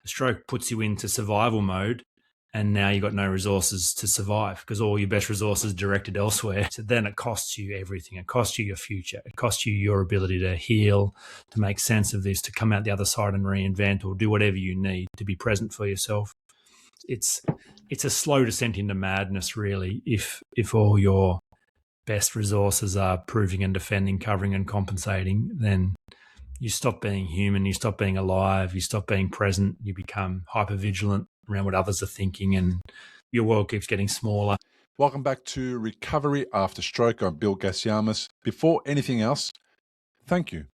A stroke puts you into survival mode, and now you've got no resources to survive because all your best resources are directed elsewhere. So then it costs you everything. It costs you your future. It costs you your ability to heal, to make sense of this, to come out the other side and reinvent or do whatever you need to be present for yourself. It's a slow descent into madness, really, if all your best resources are proving and defending, covering and compensating, then you stop being human, you stop being alive, you stop being present, you become hypervigilant around what others are thinking, and your world keeps getting smaller. Welcome back to Recovery After Stroke. I'm Bill Gassiamis. Before anything else, thank you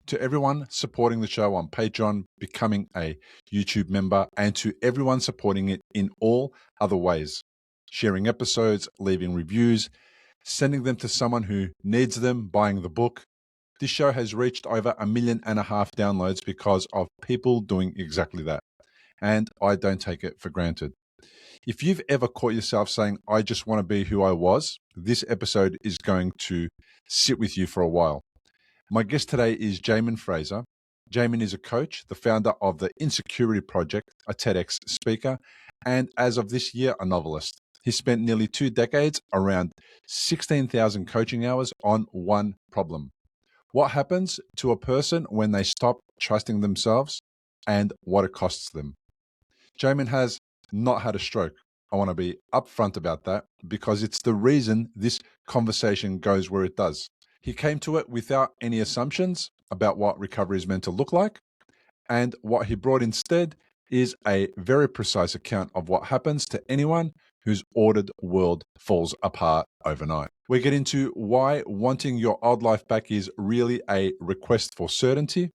to everyone supporting the show on Patreon, becoming a YouTube member, and to everyone supporting it in all other ways. Sharing episodes, leaving reviews, sending them to someone who needs them, buying the book. This show has reached over 1.5 million downloads because of people doing exactly that. And I don't take it for granted. If you've ever caught yourself saying, I just want to be who I was, this episode is going to sit with you for a while. My guest today is Jaemin Frazer. Jaemin is a coach, the founder of the Insecurity Project, a TEDx speaker, and as of this year, a novelist. He spent nearly 2 decades, around 16,000 coaching hours on one problem. What happens to a person when they stop trusting themselves and what it costs them? Jaemin has not had a stroke. I want to be upfront about that because it's the reason this conversation goes where it does. He came to it without any assumptions about what recovery is meant to look like, and what he brought instead is a very precise account of what happens to anyone whose ordered world falls apart overnight. We get into why wanting your old life back is really a request for certainty,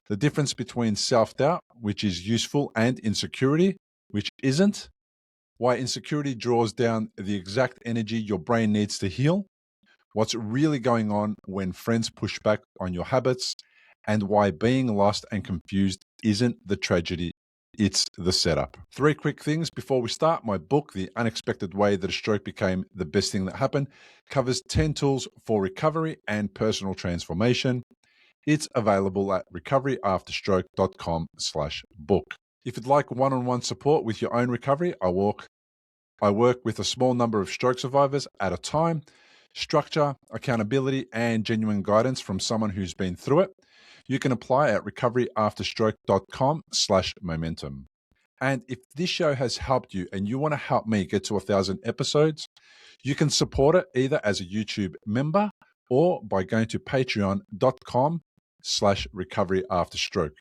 the difference between self-doubt, which is useful, and insecurity, which isn't, why insecurity draws down the exact energy your brain needs to heal, what's really going on when friends push back on your habits, and why being lost and confused isn't the tragedy, it's the setup. 3 quick things before we start. My book, The Unexpected Way That a Stroke Became the Best Thing That Happened, covers 10 tools for recovery and personal transformation. It's available at recoveryafterstroke.com/book. If you'd like one-on-one support with your own recovery, I work with a small number of stroke survivors at a time. Structure, accountability, and genuine guidance from someone who's been through it. You can apply at recoveryafterstroke.com/momentum. And if this show has helped you and you want to help me get to 1,000 episodes, you can support it either as a YouTube member or by going to patreon.com/recoveryafterstroke.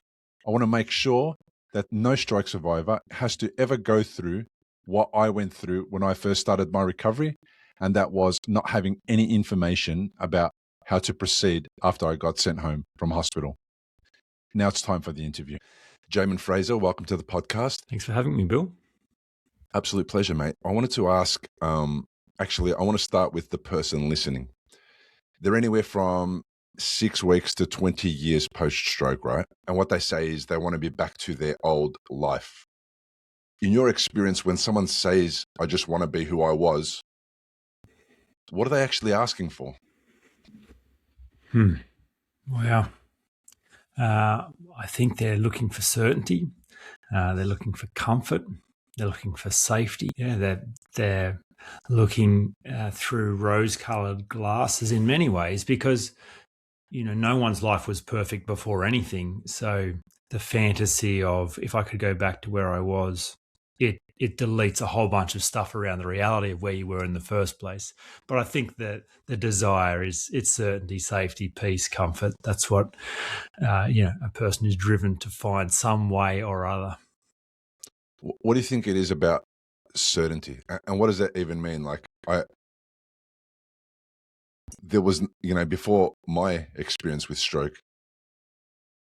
I want to make sure that no stroke survivor has to ever go through what I went through when I first started my recovery, and that was not having any information about how to proceed after I got sent home from hospital. Now it's time for the interview. Jaemin Frazer, welcome to the podcast. Thanks for having me, Bill. Absolute pleasure, mate. I wanted to ask, I want to start with the person listening. They're anywhere from 6 weeks to 20 years post-stroke, right? And what they say is they want to be back to their old life. In your experience, when someone says, I just want to be who I was, what are they actually asking for? Wow. I think they're looking for certainty. They're looking for comfort. They're looking for safety. Yeah, they're looking through rose-colored glasses in many ways because, no one's life was perfect before anything. So the fantasy of if I could go back to where I was, it deletes a whole bunch of stuff around the reality of where you were in the first place. But I think that the desire it's certainty, safety, peace, comfort. That's what a person is driven to find some way or other. What do you think it is about certainty, and what does that even mean? Like there was, before my experience with stroke,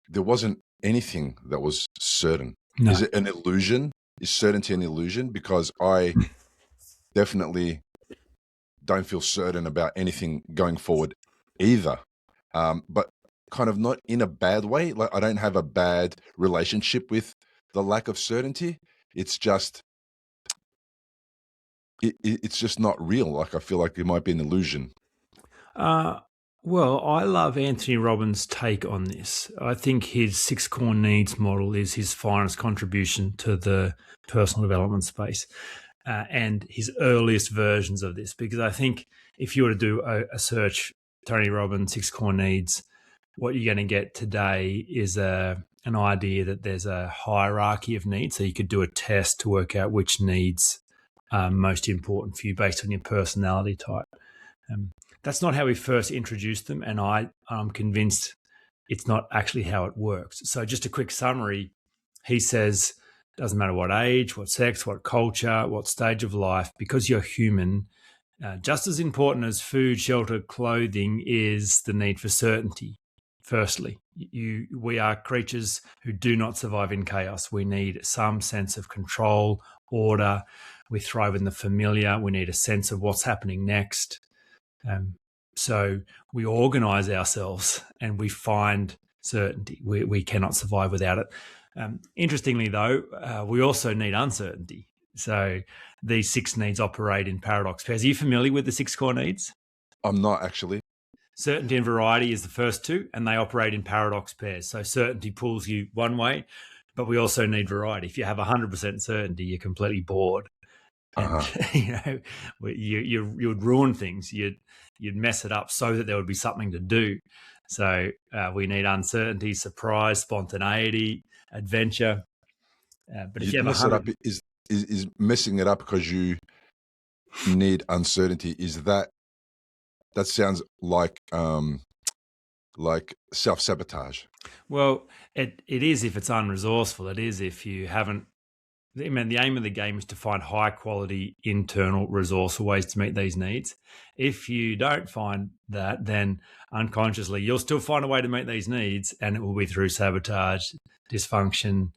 there wasn't anything that was certain. No. Is it an illusion? Is certainty an illusion? Because I definitely don't feel certain about anything going forward either. But kind of not in a bad way. Like I don't have a bad relationship with the lack of certainty. It's just, it's just not real. Like I feel like it might be an illusion. Well, I love Anthony Robbins' take on this. I think his 6 core needs model is his finest contribution to the personal development space, and his earliest versions of this. Because I think if you were to do a search, Tony Robbins 6 core needs, what you're going to get today is an idea that there's a hierarchy of needs. So you could do a test to work out which needs are most important for you based on your personality type. That's not how we first introduced them, and I'm convinced it's not actually how it works. So just a quick summary, he says, doesn't matter what age, what sex, what culture, what stage of life, because you're human, just as important as food, shelter, clothing is the need for certainty. Firstly, we are creatures who do not survive in chaos. We need some sense of control, order. We thrive in the familiar. We need a sense of what's happening next. So we organize ourselves and we find certainty. We cannot survive without it. Interestingly, though, we also need uncertainty. So these 6 needs operate in paradox pairs. Are you familiar with the 6 core needs? I'm not actually. Certainty and variety is the first 2, and they operate in paradox pairs. So certainty pulls you one way, but we also need variety. If you have 100% certainty, you're completely bored. And, you would ruin things. You'd mess it up so that there would be something to do. So we need uncertainty, surprise, spontaneity, adventure. But if you mess it up, is messing it up because you need uncertainty. Is that sounds like self-sabotage? Well, it is if it's unresourceful. It is if you haven't. I mean, the aim of the game is to find high quality internal resourceful ways to meet these needs. If you don't find that, then unconsciously you'll still find a way to meet these needs, and it will be through sabotage, dysfunction.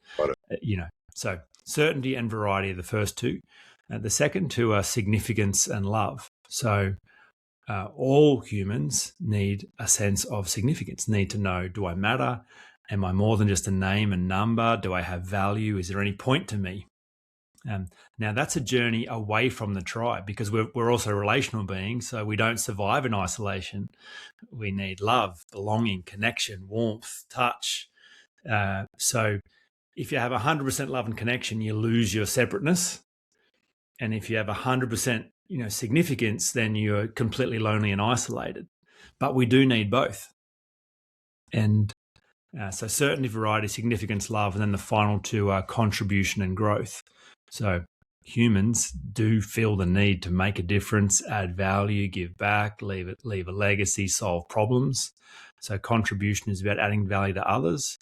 So certainty and variety are the first 2. The second 2 are significance and love. So all humans need a sense of significance, need to know, do I matter? Am I more than just a name and number? Do I have value? Is there any point to me? Now, that's a journey away from the tribe, because we're also relational beings, so we don't survive in isolation. We need love, belonging, connection, warmth, touch. So if you have 100% love and connection, you lose your separateness. And if you have 100% significance, then you're completely lonely and isolated. But we do need both. And so certainty, variety, significance, love, and then the final 2 are contribution and growth. So humans do feel the need to make a difference, add value, give back, leave a legacy, solve problems. So contribution is about adding value to others,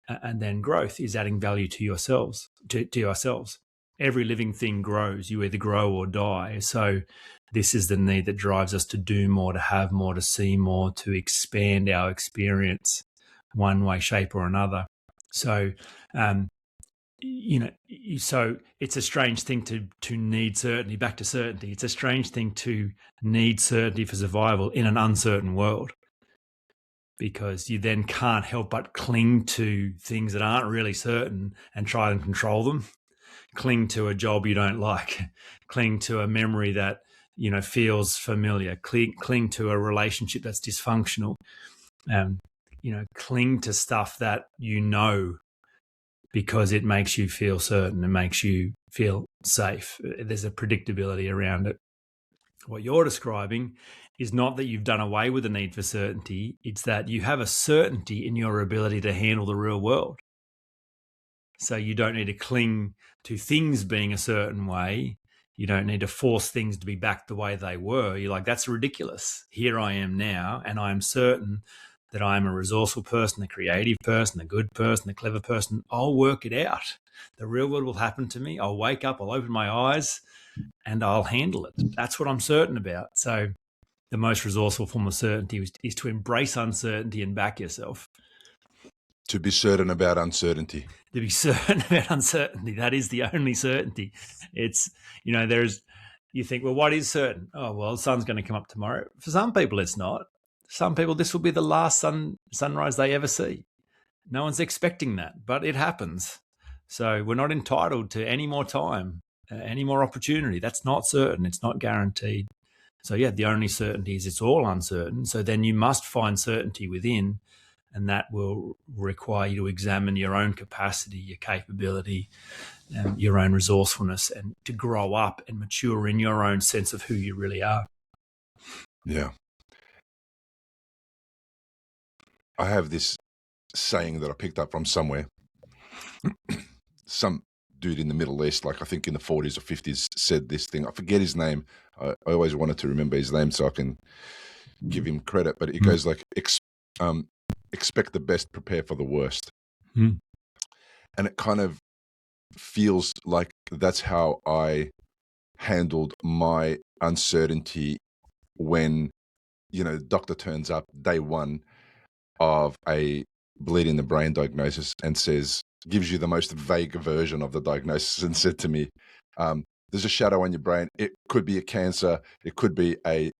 and then growth is adding value to yourselves. To yourselves, every living thing grows. You either grow or die. So this is the need that drives us to do more, to have more, to see more, to expand our experience, one way, shape, or another. So, so it's a strange thing to need certainty. Back to certainty. It's a strange thing to need certainty for survival in an uncertain world, because you then can't help but cling to things that aren't really certain and try and control them. Cling to a job you don't like. Cling to a memory that feels familiar. Cling to a relationship that's dysfunctional. Cling to stuff that because it makes you feel certain, it makes you feel safe. There's a predictability around it. What you're describing is not that you've done away with the need for certainty. It's that you have a certainty in your ability to handle the real world. So you don't need to cling to things being a certain way. You don't need to force things to be back the way they were. You're like, that's ridiculous. Here I am now, and I am certain that I am a resourceful person, a creative person, a good person, a clever person. I'll work it out. The real world will happen to me. I'll wake up, I'll open my eyes, and I'll handle it. That's what I'm certain about. So the most resourceful form of certainty is to embrace uncertainty and back yourself. To be certain about uncertainty. To be certain about uncertainty. That is the only certainty. It's, you think, well, what is certain? Oh, well, the sun's going to come up tomorrow. For some people, it's not. Some people, this will be the last sunrise they ever see. No one's expecting that, but it happens. So we're not entitled to any more time, any more opportunity. That's not certain. It's not guaranteed. So yeah, the only certainty is it's all uncertain. So then you must find certainty within, and that will require you to examine your own capacity, your capability, and your own resourcefulness, and to grow up and mature in your own sense of who you really are. Yeah. I have this saying that I picked up from somewhere. Some dude in the Middle East, like I think in the 40s or 50s, said this thing. I forget his name. I always wanted to remember his name so I can give him credit. But it goes like, expect the best, prepare for the worst. Mm. And it kind of feels like that's how I handled my uncertainty when, the doctor turns up day one of a bleed in the brain diagnosis and gives you the most vague version of the diagnosis and said to me, there's a shadow on your brain. It could be a cancer. It could be it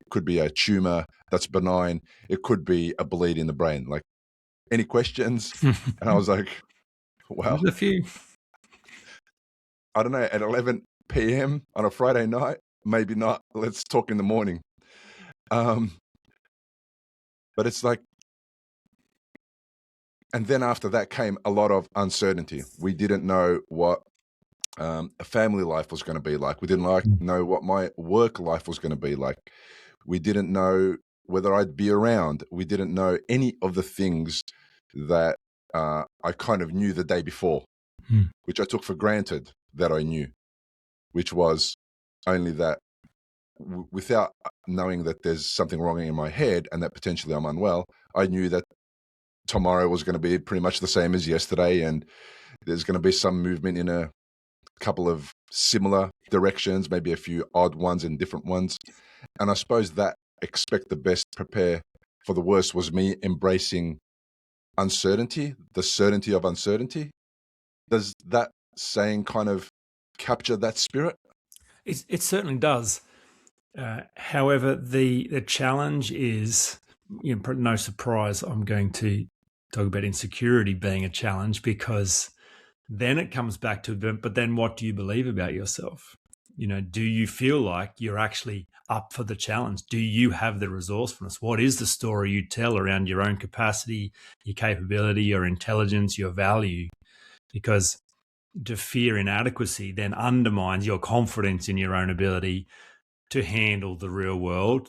could be a tumor that's benign. It could be a bleed in the brain. Like, any questions? And I was like, wow. There's a few. I don't know, at 11 p.m. on a Friday night, maybe not. Let's talk in the morning. But it's like, and then after that came a lot of uncertainty. We didn't know what a family life was going to be like. We didn't know what my work life was going to be like. We didn't know whether I'd be around. We didn't know any of the things that I kind of knew the day before, which I took for granted that I knew, which was only that without knowing that there's something wrong in my head and that potentially I'm unwell, I knew that tomorrow was going to be pretty much the same as yesterday, and there's going to be some movement in a couple of similar directions, maybe a few odd ones and different ones. And I suppose that expect the best, prepare for the worst was me embracing uncertainty, the certainty of uncertainty. Does that saying kind of capture that spirit? It certainly does. However, the challenge is, no surprise, I'm going to talk about insecurity being a challenge, because then it comes back to, but then what do you believe about yourself? Do you feel like you're actually up for the challenge? Do you have the resourcefulness? What is the story you tell around your own capacity, your capability, your intelligence, your value? Because to fear inadequacy then undermines your confidence in your own ability to handle the real world.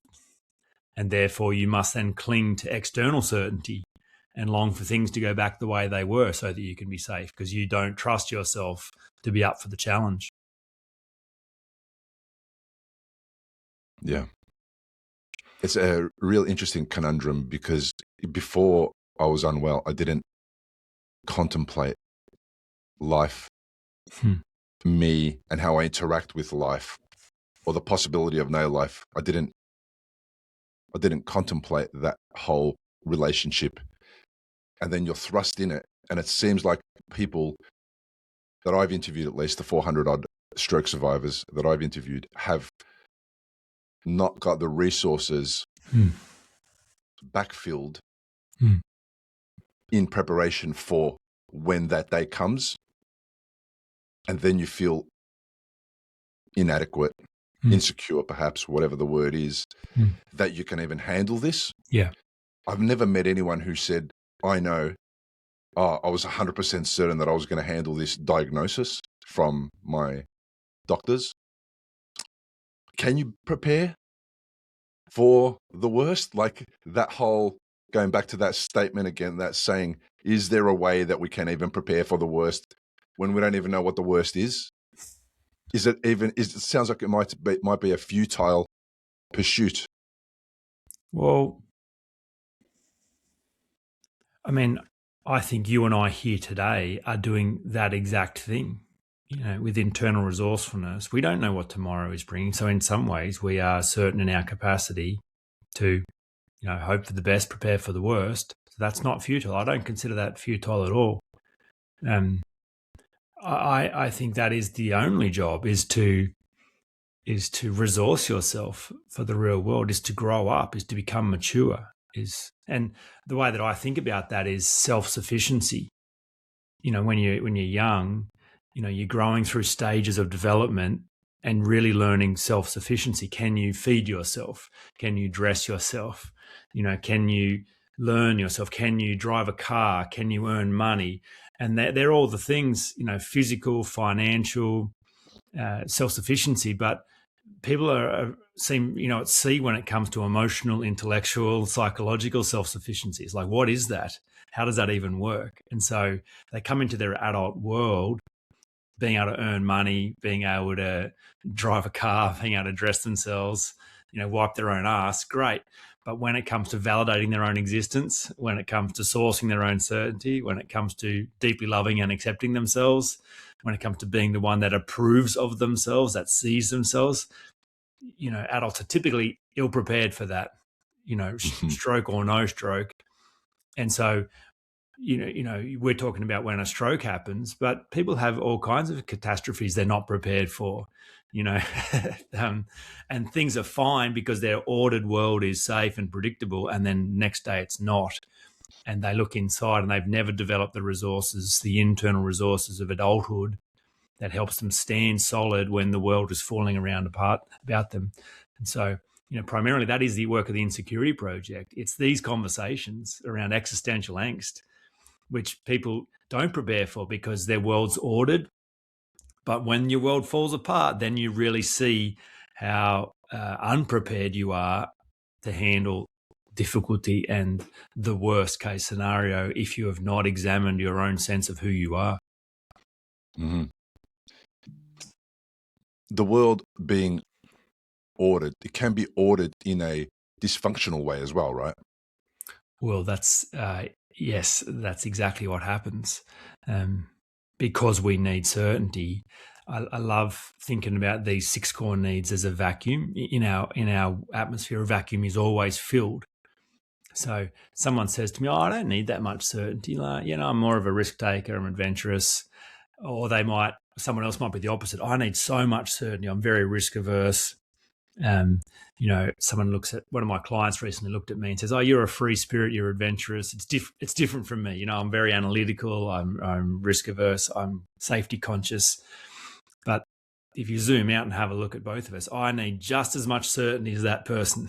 And therefore you must then cling to external certainty and long for things to go back the way they were so that you can be safe, because you don't trust yourself to be up for the challenge. Yeah. It's a real interesting conundrum, because before I was unwell, I didn't contemplate life, me, and how I interact with life, or the possibility of no life. I didn't contemplate that whole relationship. And then you're thrust in it. And it seems like people that I've interviewed, at least the 400 odd stroke survivors that I've interviewed, have not got the resources backfilled in preparation for when that day comes. And then you feel inadequate, insecure, perhaps, whatever the word is, that you can even handle this. Yeah. I've never met anyone who said, I know, I was 100% certain that I was going to handle this diagnosis from my doctors. Can you prepare for the worst? Like that whole, going back to that statement again, that saying, is there a way that we can even prepare for the worst when we don't even know what the worst is? It sounds like it might be a futile pursuit. Well, I mean, I think you and I here today are doing that exact thing. With internal resourcefulness, we don't know what tomorrow is bringing. So in some ways, we are certain in our capacity to, hope for the best, prepare for the worst. So that's not futile. I don't consider that futile at all. I think that is the only job, is to resource yourself for the real world, is to grow up, is to become mature, and the way that I think about that is self-sufficiency. When you're young, you're growing through stages of development and really learning self-sufficiency. Can you feed yourself? Can you dress yourself? Can you learn yourself? Can you drive a car? Can you earn money? And they're all the things, physical, financial, self-sufficiency. But people seem, at sea when it comes to emotional, intellectual, psychological self-sufficiency. It's like, what is that? How does that even work? And so they come into their adult world being able to earn money, being able to drive a car, being able to dress themselves, wipe their own ass, great. But when it comes to validating their own existence, when it comes to sourcing their own certainty, when it comes to deeply loving and accepting themselves, when it comes to being the one that approves of themselves, that sees themselves, adults are typically ill-prepared for that, stroke or no stroke. And so, we're talking about when a stroke happens, but people have all kinds of catastrophes they're not prepared for, and things are fine because their ordered world is safe and predictable. And then next day it's not. And they look inside and they've never developed the resources, the internal resources of adulthood that helps them stand solid when the world is falling around apart about them. And so, primarily that is the work of the Insecurity Project. It's these conversations around existential angst, which people don't prepare for because their world's ordered. But when your world falls apart, then you really see how unprepared you are to handle difficulty and the worst case scenario if you have not examined your own sense of who you are. Mm-hmm. The world being ordered, it can be ordered in a dysfunctional way as well, right? Well, yes, that's exactly what happens. Because we need certainty. I love thinking about these 6 core needs as a vacuum. In our atmosphere, a vacuum is always filled. So someone says to me, I don't need that much certainty. I'm more of a risk taker, I'm adventurous. Or someone else might be the opposite. I need so much certainty. I'm very risk averse. Someone looks at one of my clients recently looked at me and says, "Oh, you're a free spirit. You're adventurous. It's different from me. I'm very analytical. I'm risk averse. I'm safety conscious." But if you zoom out and have a look at both of us, I need just as much certainty as that person.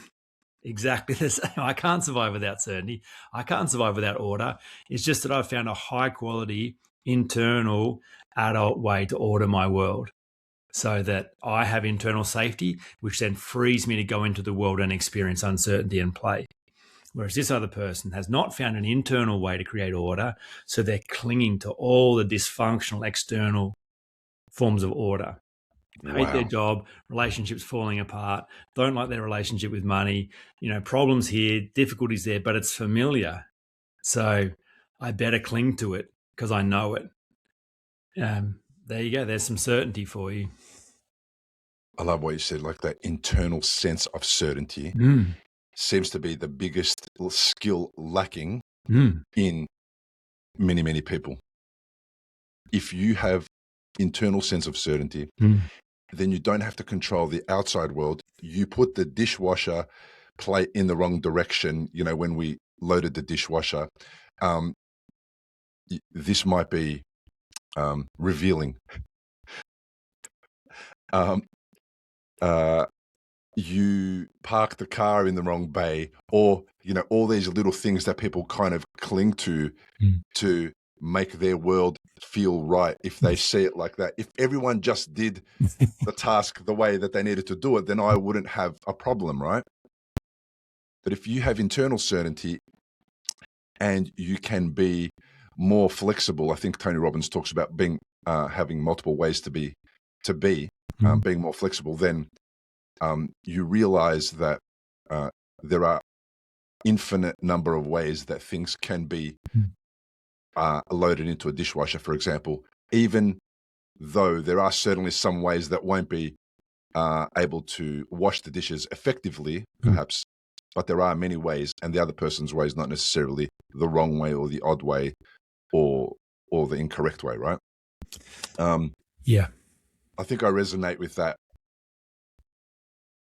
Exactly the same. I can't survive without certainty. I can't survive without order. It's just that I've found a high quality, internal, adult way to order my world, so that I have internal safety, which then frees me to go into the world and experience uncertainty and play. Whereas this other person has not found an internal way to create order, so they're clinging to all the dysfunctional external forms of order. Hate their job, relationships falling apart, don't like their relationship with money, problems here, difficulties there, but it's familiar. So I better cling to it because I know it. There you go. There's some certainty for you. I love what you said, like that internal sense of certainty seems to be the biggest skill lacking in many, many people. If you have internal sense of certainty, then you don't have to control the outside world. You put the dishwasher plate in the wrong direction, when we loaded the dishwasher. This might be revealing. You park the car in the wrong bay, or all these little things that people kind of cling to make their world feel right. If they see it like that, if everyone just did the task the way that they needed to do it, then I wouldn't have a problem, right? But if you have internal certainty and you can be more flexible, I think Tony Robbins talks about being having multiple ways to be being more flexible, then you realize that there are infinite number of ways that things can be loaded into a dishwasher, for example, even though there are certainly some ways that won't be able to wash the dishes effectively, perhaps, but there are many ways, and the other person's way is not necessarily the wrong way or the odd way or the incorrect way, right? Yeah. I think I resonate with that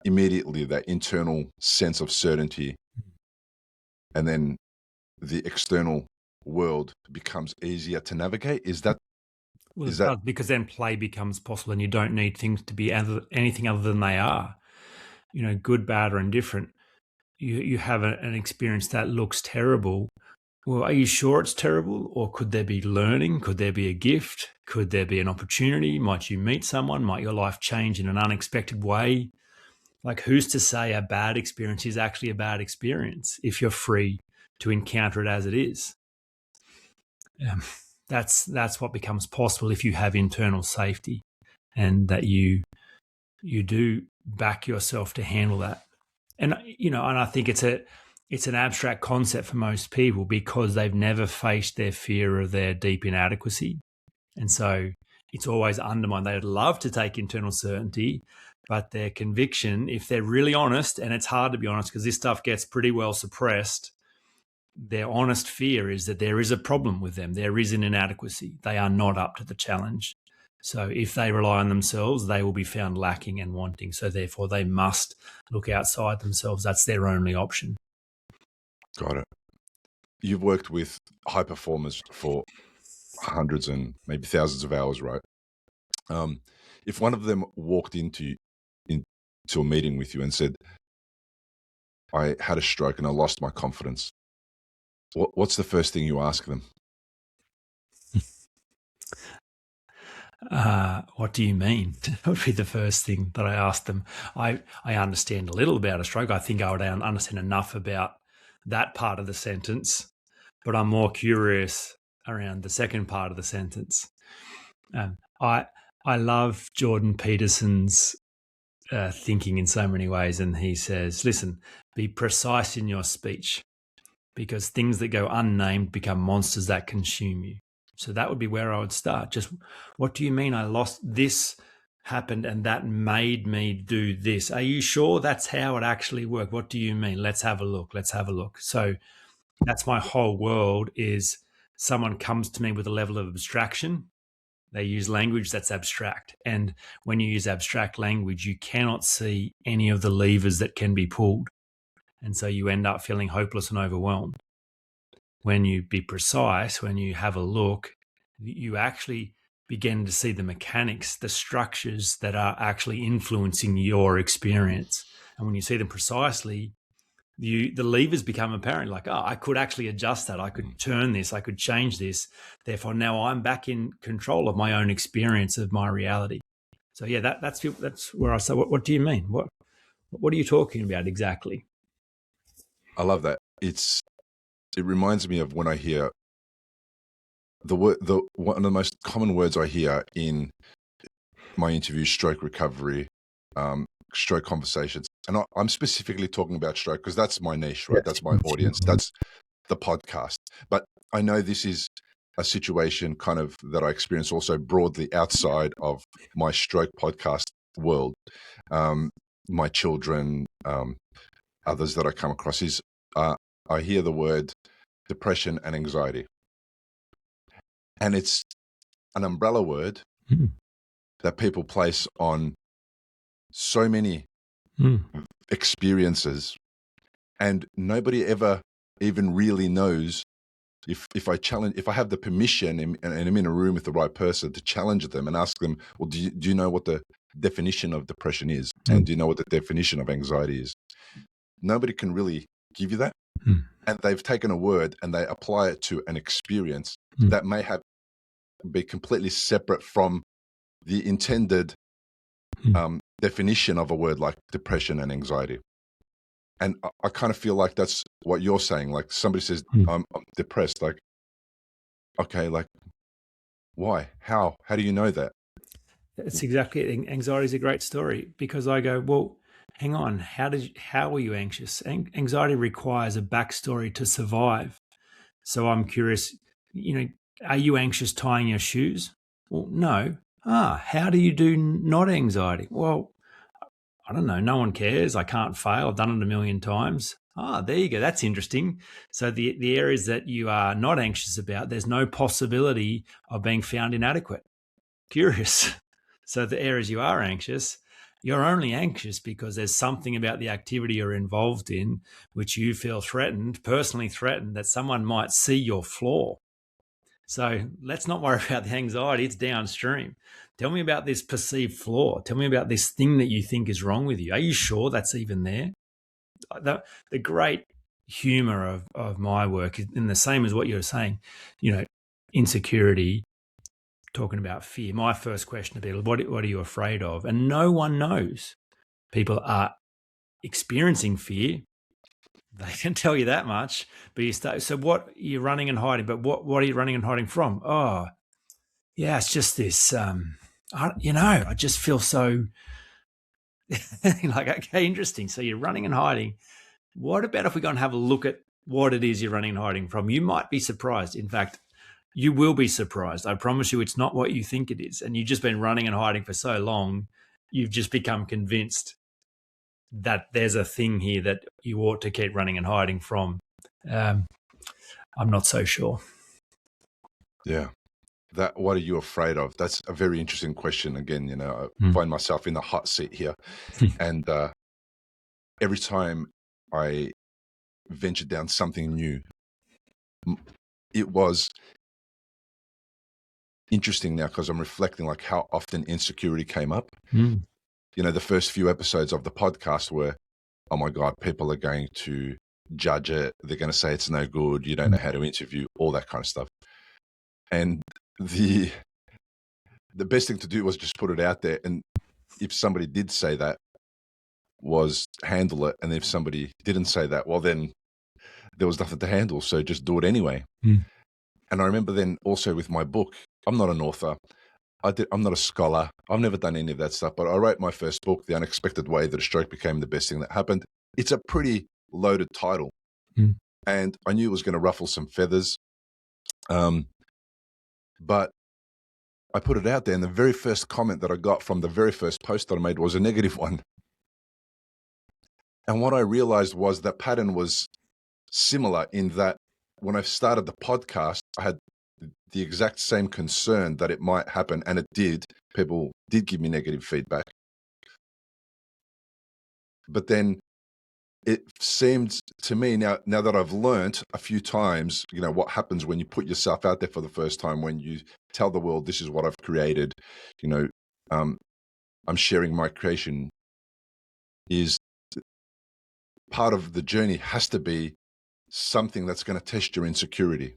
immediately, that internal sense of certainty, and then the external world becomes easier to navigate. Is that Well, Is it that does, because then play becomes possible and you don't need things to be anything other than they are. Good, bad, or indifferent. You have an experience that looks terrible. Well, are you sure it's terrible? Or could there be learning? Could there be a gift? Could there be an opportunity? Might you meet someone? Might your life change in an unexpected way? Like, who's to say a bad experience is actually a bad experience if you're free to encounter it as it is? That's what becomes possible if you have internal safety, and that you do back yourself to handle that. And and I think it's an abstract concept for most people because they've never faced their fear of their deep inadequacy, and so it's always undermined. They'd love to take internal certainty, but their conviction, if they're really honest, and it's hard to be honest because this stuff gets pretty well suppressed, their honest fear is that there is a problem with them. There is an inadequacy. They are not up to the challenge. So if they rely on themselves, they will be found lacking and wanting. So therefore, they must look outside themselves. That's their only option. Got it. You've worked with high performers for hundreds and maybe thousands of hours, right? If one of them walked into a meeting with you and said, I had a stroke and I lost my confidence, what's the first thing you ask them? What do you mean? That would be the first thing that I asked them. I understand a little about a stroke. I think I would understand enough about that part of the sentence, but I'm more curious around the second part of the sentence. I love Jordan Peterson's thinking in so many ways, and he says, listen, be precise in your speech, because things that go unnamed become monsters that consume you. So that would be where I would start. Just, what do you mean I lost this, happened, and that made me do this? Are you sure that's how it actually worked? What do you mean? Let's have a look. So that's my whole world, is someone comes to me with a level of abstraction. They use language that's abstract. And when you use abstract language, you cannot see any of the levers that can be pulled. And so you end up feeling hopeless and overwhelmed. When you be precise, when you have a look, you actually begin to see the mechanics, the structures that are actually influencing your experience. And when you see them precisely, the levers become apparent. Like, I could actually adjust that. I could turn this. I could change this. Therefore, now I'm back in control of my own experience of my reality. So yeah, that's where I say, what do you mean? What are you talking about exactly? I love that. It reminds me of when I hear one of the most common words I hear in my interviews, stroke recovery, stroke conversations. And I'm specifically talking about stroke because that's my niche, right? That's my audience. That's the podcast. But I know this is a situation kind of that I experience also broadly outside of my stroke podcast world. My children, others that I come across is I hear the word depression and anxiety. And it's an umbrella word that people place on so many experiences, and nobody ever even really knows if I have the permission and I'm in a room with the right person to challenge them and ask them, well, do you know what the definition of depression is? And do you know what the definition of anxiety is? Nobody can really give you that. And they've taken a word and they apply it to an experience that may be completely separate from the intended definition of a word like depression and anxiety. And I kind of feel like that's what you're saying. Like somebody says, I'm depressed. Like, okay, like, why? How do you know that? That's exactly it. Anxiety is a great story, because I go, well, hang on, how were you anxious? Anxiety requires a backstory to survive. So I'm curious, are you anxious tying your shoes? Well, no. How do you do not anxiety? Well, I don't know. No one cares. I can't fail. I've done it 1,000,000 times. There you go. That's interesting. So the areas that you are not anxious about, there's no possibility of being found inadequate. Curious. So the areas you are anxious, you're only anxious because there's something about the activity you're involved in which you feel threatened, personally threatened, that someone might see your flaw. So let's not worry about the anxiety. It's downstream. Tell me about this perceived flaw. Tell me about this thing that you think is wrong with you. Are you sure that's even there? The great humor of my work is in the same as what you're saying, insecurity, talking about fear. My first question to people, what are you afraid of? And no one knows. People are experiencing fear. They can tell you that much, but so what are you running and hiding? But what are you running and hiding from? Oh, yeah, it's just this, I just feel so like, okay, interesting. So you're running and hiding. What about if we go and have a look at what it is you're running and hiding from? You might be surprised. In fact, you will be surprised. I promise you it's not what you think it is. And you've just been running and hiding for so long, you've just become convinced that there's a thing here that you ought to keep running and hiding from. I'm not so sure. Yeah. What are you afraid of? That's a very interesting question. Again, I find myself in the hot seat here. And every time I ventured down something new, it was interesting now because I'm reflecting like how often insecurity came up. The first few episodes of the podcast were, oh my God, people are going to judge it. They're going to say it's no good. You don't know how to interview, all that kind of stuff. And the best thing to do was just put it out there. And if somebody did say that, was handle it. And if somebody didn't say that, well, then there was nothing to handle. So just do it anyway. And I remember then also with my book, I'm not an author. I'm not a scholar. I've never done any of that stuff, but I wrote my first book, The Unexpected Way That a Stroke Became the Best Thing That Happened. It's a pretty loaded title. And I knew it was going to ruffle some feathers. But I put it out there, and the very first comment that I got from the very first post that I made was a negative one. And what I realized was that pattern was similar in that when I started the podcast, I had the exact same concern that it might happen, and it did. People did give me negative feedback. But then it seemed to me now that I've learned a few times, what happens when you put yourself out there for the first time, when you tell the world, this is what I've created, I'm sharing my creation, is part of the journey has to be something that's going to test your insecurity.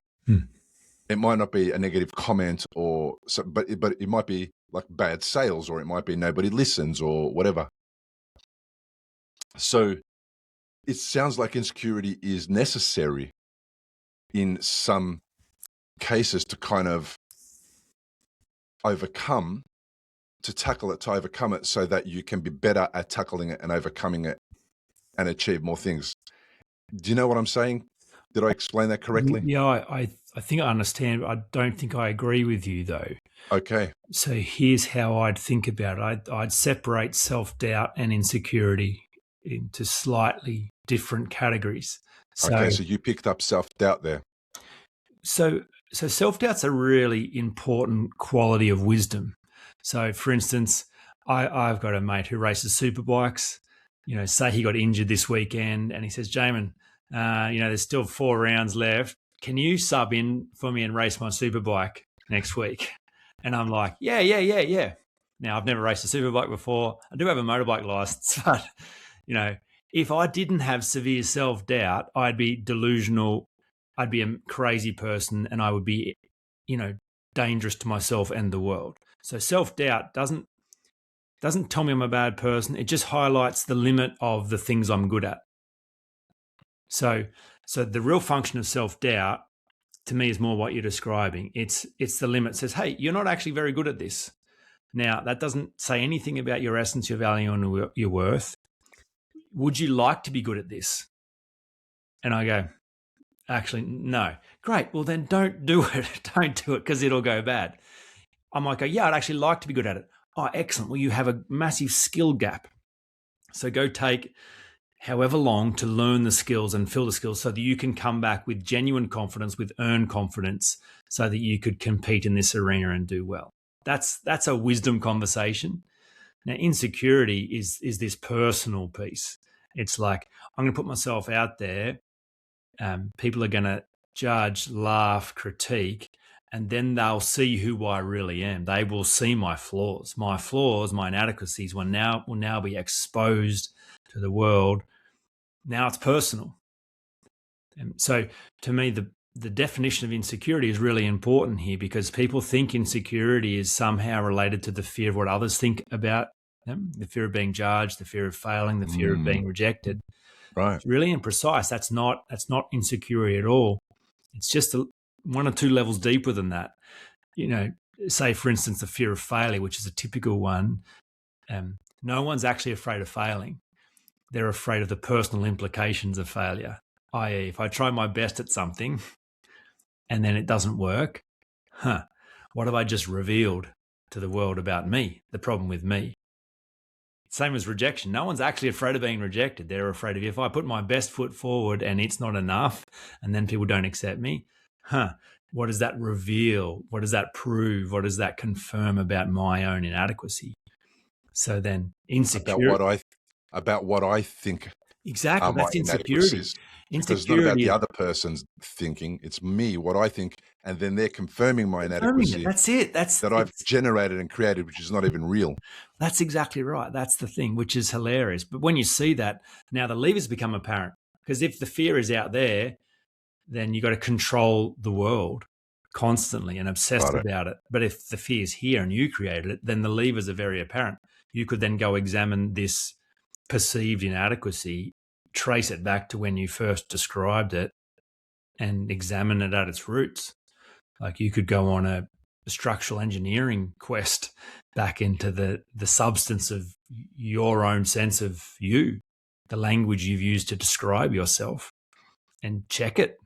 It might not be a negative comment but it might be like bad sales, or it might be nobody listens or whatever. So it sounds like insecurity is necessary in some cases to kind of tackle it so that you can be better at tackling it and overcoming it and achieve more things. Do you know what I'm saying? Did I explain that correctly? Yeah, I think I understand. I don't think I agree with you, though. Okay. So here's how I'd think about it. I'd separate self-doubt and insecurity into slightly different categories. So you picked up self-doubt there. So self-doubt's a really important quality of wisdom. So, for instance, I've got a mate who races superbikes. Say he got injured this weekend, and he says, Jaemin, there's still 4 rounds left. Can you sub in for me and race my superbike next week? And I'm like, yeah. Now, I've never raced a superbike before. I do have a motorbike license, but, if I didn't have severe self-doubt, I'd be delusional. I'd be a crazy person, and I would be, dangerous to myself and the world. So self-doubt doesn't tell me I'm a bad person. It just highlights the limit of the things I'm good at. So the real function of self-doubt to me is more what you're describing. It's the limit. It says, hey, you're not actually very good at this. Now, that doesn't say anything about your essence, your value, and your worth. Would you like to be good at this? And I go, actually, no. Great. Well, then don't do it. Don't do it because it'll go bad. I might go, yeah, I'd actually like to be good at it. Oh, excellent. Well, you have a massive skill gap. So go take however long to learn the skills and fill the skills so that you can come back with genuine confidence, with earned confidence, so that you could compete in this arena and do well. That's a wisdom conversation. Now, insecurity is this personal piece. It's like, I'm going to put myself out there. People are going to judge, laugh, critique, and then they'll see who I really am. They will see my flaws. My flaws, my inadequacies will now be exposed to the world. Now it's personal. And so to me, the definition of insecurity is really important here, because people think insecurity is somehow related to the fear of what others think about them, the fear of being judged, the fear of failing, the fear of being rejected. Right. It's really imprecise. That's not insecurity at all. It's just one or two levels deeper than that. Say, for instance, the fear of failure, which is a typical one. No one's actually afraid of failing. They're afraid of the personal implications of failure, i.e., if I try my best at something and then it doesn't work, what have I just revealed to the world about me, the problem with me? Same as rejection. No one's actually afraid of being rejected. They're afraid of, if I put my best foot forward and it's not enough and then people don't accept me, what does that reveal? What does that prove? What does that confirm about my own inadequacy? So then insecurity. About what I think. Exactly. That's insecurity. Because it's not about the other person's thinking. It's me, what I think, and then they're confirming my inadequacy. That's it. That I've generated and created, which is not even real. That's exactly right. That's the thing, which is hilarious. But when you see that, now the levers become apparent. Because if the fear is out there, then you got to control the world constantly and obsessed about it. But if the fear is here and you created it, then the levers are very apparent. You could then go examine this perceived inadequacy, trace it back to when you first described it, and examine it at its roots. Like you could go on a structural engineering quest back into the substance of your own sense of you, the language you've used to describe yourself, and check it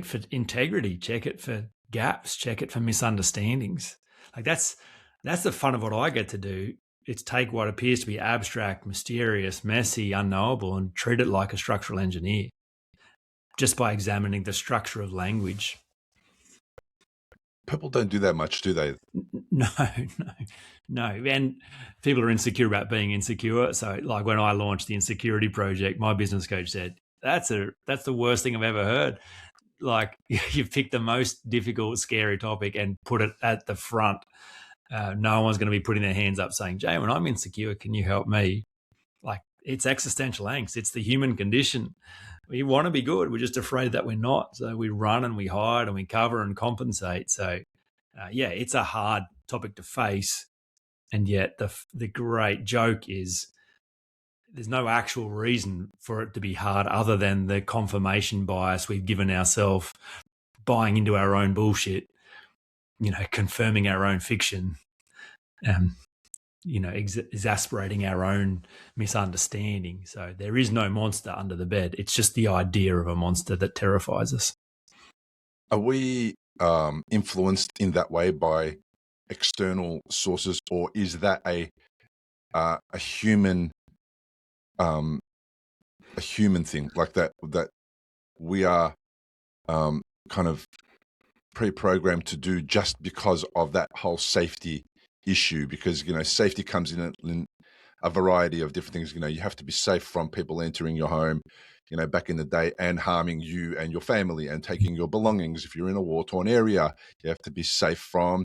for integrity, check it for gaps, check it for misunderstandings. Like that's the fun of what I get to do. It's take what appears to be abstract, mysterious, messy, unknowable, and treat it like a structural engineer, just by examining the structure of language. People don't do that much, do they? No. And people are insecure about being insecure. So like when I launched the Insecurity Project, my business coach said, that's the worst thing I've ever heard. Like you've picked the most difficult, scary topic and put it at the front. No one's going to be putting their hands up saying, Jaemin, I'm insecure. Can you help me? Like it's existential angst. It's the human condition. We want to be good. We're just afraid that we're not. So we run and we hide and we cover and compensate. So it's a hard topic to face. And yet the great joke is there's no actual reason for it to be hard other than the confirmation bias we've given ourselves, buying into our own bullshit, confirming our own fiction, exasperating our own misunderstanding. So there is no monster under the bed. It's just the idea of a monster that terrifies us. Are we influenced in that way by external sources, or is that a human thing, like that we are kind of pre-programmed to do just because of that whole safety issue? Because safety comes in a variety of different things. You have to be safe from people entering your home, back in the day, and harming you and your family and taking your belongings. If you're in a war-torn area, you have to be safe from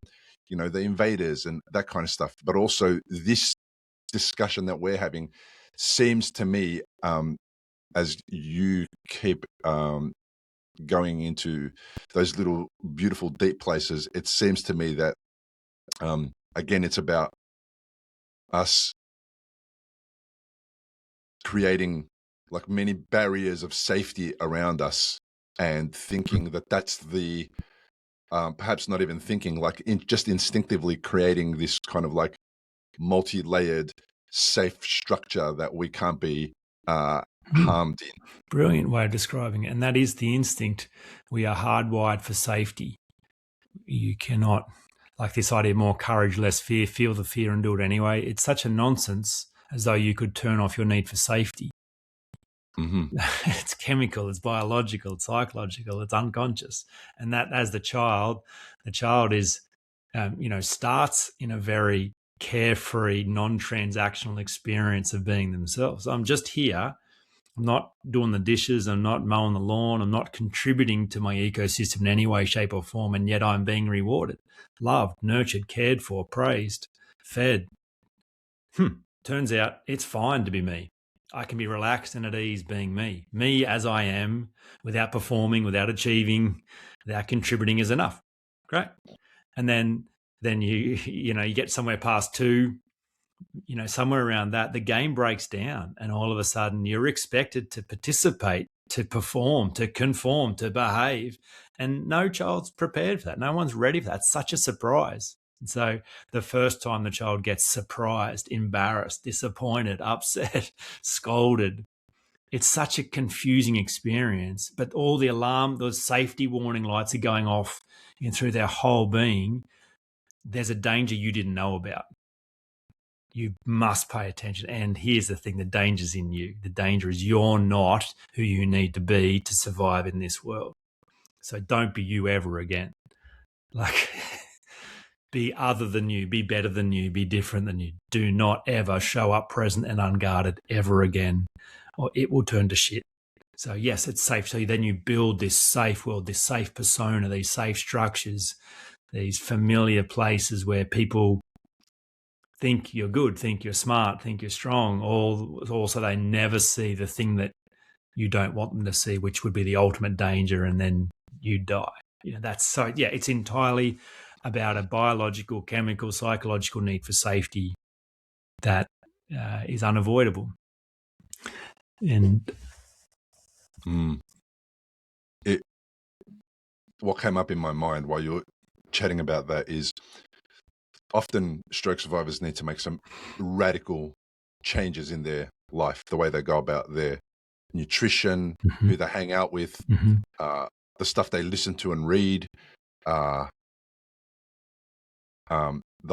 the invaders and that kind of stuff. But also this discussion that we're having seems to me, as you keep going into those little beautiful deep places, it seems to me that again, it's about us creating like many barriers of safety around us and thinking that that's the perhaps not even thinking, like just instinctively creating this kind of like multi-layered safe structure that we can't be harmed in. Brilliant way of describing it. And that is the instinct. We are hardwired for safety. You cannot, like this idea, more courage, less fear, feel the fear and do it anyway. It's such a nonsense, as though you could turn off your need for safety. Mm-hmm. It's chemical, it's biological, it's psychological, it's unconscious. And that as the child is, starts in a very carefree, non-transactional experience of being themselves. I'm just here. I'm not doing the dishes. I'm not mowing the lawn. I'm not contributing to my ecosystem in any way, shape, or form. And yet I'm being rewarded, loved, nurtured, cared for, praised, fed. Turns out it's fine to be me. I can be relaxed and at ease being me as I am, without performing, without achieving, without contributing is enough. Great. And then you get somewhere past 2, somewhere around that, the game breaks down and all of a sudden you're expected to participate, to perform, to conform, to behave. And no child's prepared for that. No one's ready for that. It's such a surprise. And so the first time the child gets surprised, embarrassed, disappointed, upset, scolded, it's such a confusing experience. But all the those safety warning lights are going off through their whole being. There's a danger you didn't know about. You must pay attention. And here's the thing, the danger's in you. The danger is you're not who you need to be to survive in this world. So don't be you ever again. Be other than you, be better than you, be different than you. Do not ever show up present and unguarded ever again, or it will turn to shit. So yes, it's safe. So then you build this safe world, this safe persona, these safe structures, these familiar places where people think you're good, think you're smart, think you're strong. Also, they never see the thing that you don't want them to see, which would be the ultimate danger, and then you die. It's entirely about a biological, chemical, psychological need for safety that is unavoidable. And what came up in my mind while you were chatting about that is often stroke survivors need to make some radical changes in their life, the way they go about their nutrition, who they hang out with, the stuff they listen to and read, the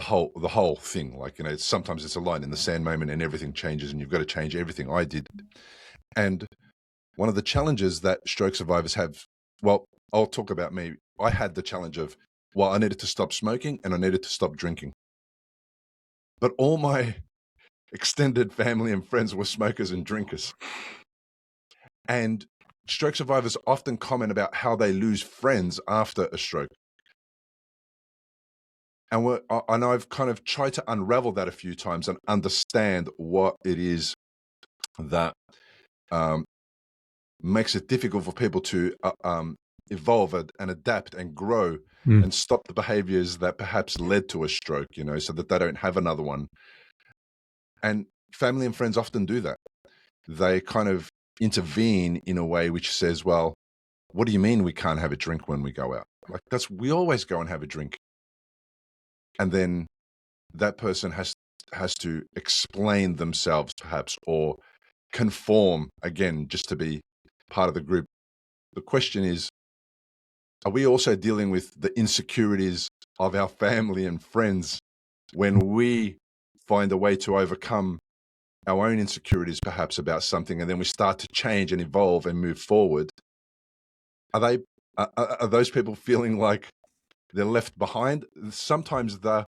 whole thing. Sometimes it's a line in the sand moment and everything changes and you've got to change everything. I did. And one of the challenges that stroke survivors have, well, I'll talk about me. I had the challenge of, I needed to stop smoking and I needed to stop drinking. But all my extended family and friends were smokers and drinkers. And stroke survivors often comment about how they lose friends after a stroke. And I've kind of tried to unravel that a few times and understand what it is that makes it difficult for people to evolve and adapt and grow and stop the behaviors that perhaps led to a stroke, so that they don't have another one. And family and friends often do that. They kind of intervene in a way which says, well, what do you mean we can't have a drink when we go out? We always go and have a drink. And then that person has to explain themselves perhaps, or conform again, just to be part of the group. The question is, are we also dealing with the insecurities of our family and friends when we find a way to overcome our own insecurities perhaps about something, and then we start to change and evolve and move forward? Are those people feeling like they're left behind? Sometimes the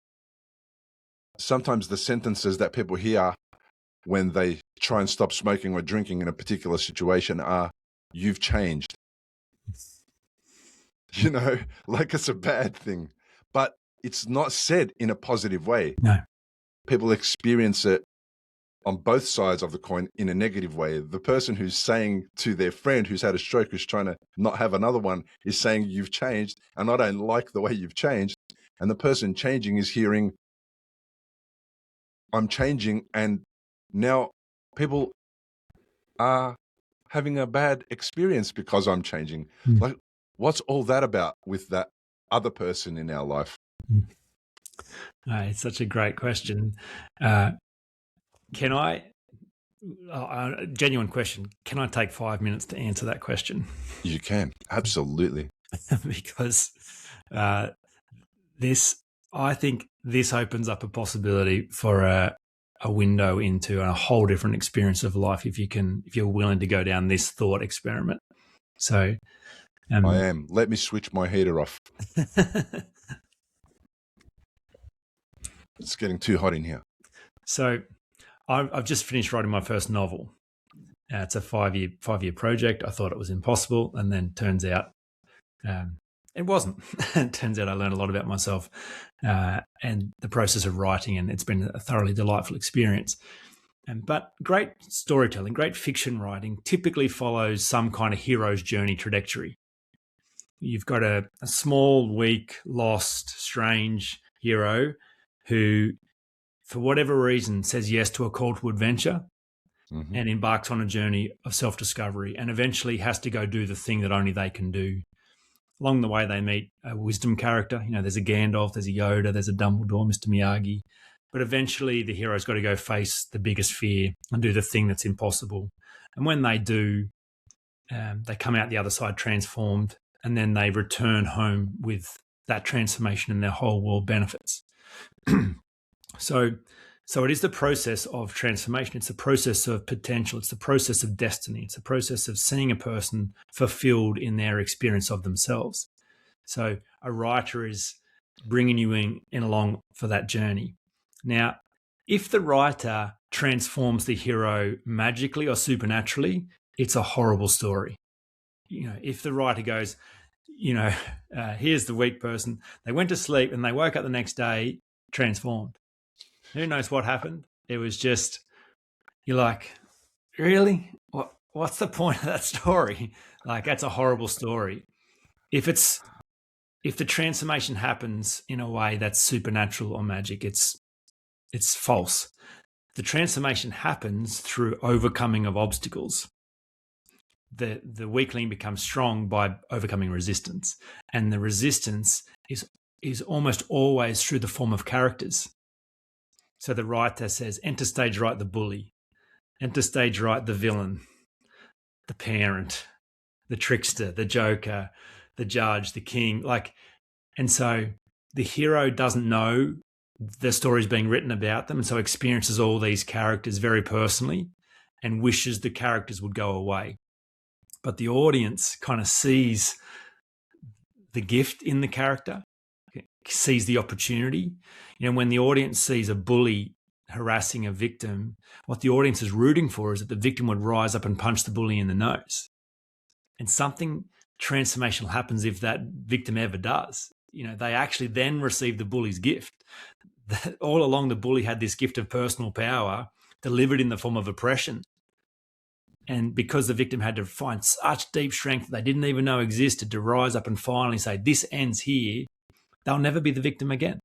sentences that people hear when they try and stop smoking or drinking in a particular situation are, "You've changed." It's a bad thing, but it's not said in a positive way. No. People experience it on both sides of the coin in a negative way. The person who's saying to their friend who's had a stroke, who's trying to not have another one, is saying, "You've changed, and I don't like the way you've changed." And the person changing is hearing, "I'm changing, and now people are having a bad experience because I'm changing." What's all that about with that other person in our life? It's such a great question. Genuine question, can I take 5 minutes to answer that question? You can, absolutely. Because I think this opens up a possibility for a window into a whole different experience of life if you're willing to go down this thought experiment. So I am. Let me switch my heater off. It's getting too hot in here. So I've just finished writing my first novel. It's a five-year project. I thought it was impossible, and then turns out it wasn't. It turns out I learned a lot about myself and the process of writing, and it's been a thoroughly delightful experience. But great storytelling, great fiction writing typically follows some kind of hero's journey trajectory. You've got a small, weak, lost, strange hero who, for whatever reason, says yes to a call to adventure and embarks on a journey of self-discovery, and eventually has to go do the thing that only they can do. Along the way, they meet a wisdom character. There's a Gandalf, there's a Yoda, there's a Dumbledore, Mr. Miyagi. But eventually, the hero's got to go face the biggest fear and do the thing that's impossible. And when they do, they come out the other side transformed, and then they return home with that transformation and their whole world benefits. So it is the process of transformation. It's the process of potential. It's the process of destiny. It's the process of seeing a person fulfilled in their experience of themselves. So a writer is bringing you in along for that journey. Now, if the writer transforms the hero magically or supernaturally, it's a horrible story. If the writer goes, here's the weak person, they went to sleep and they woke up the next day transformed. Who knows what happened? It was just, you're like, really? What's the point of that story? Like, that's a horrible story. If the transformation happens in a way that's supernatural or magic, it's false. The transformation happens through overcoming of obstacles. The weakling becomes strong by overcoming resistance, and the resistance is almost always through the form of characters. So the writer says, enter stage right the bully, enter stage right the villain, the parent, the trickster, the joker, the judge, the king. And so the hero doesn't know the story's being written about them, and so experiences all these characters very personally and wishes the characters would go away. But the audience kind of sees the gift in the character, sees the opportunity. When the audience sees a bully harassing a victim, what the audience is rooting for is that the victim would rise up and punch the bully in the nose. And something transformational happens if that victim ever does. They actually then receive the bully's gift. All along, the bully had this gift of personal power delivered in the form of oppression. And because the victim had to find such deep strength that they didn't even know existed to rise up and finally say, this ends here, they'll never be the victim again.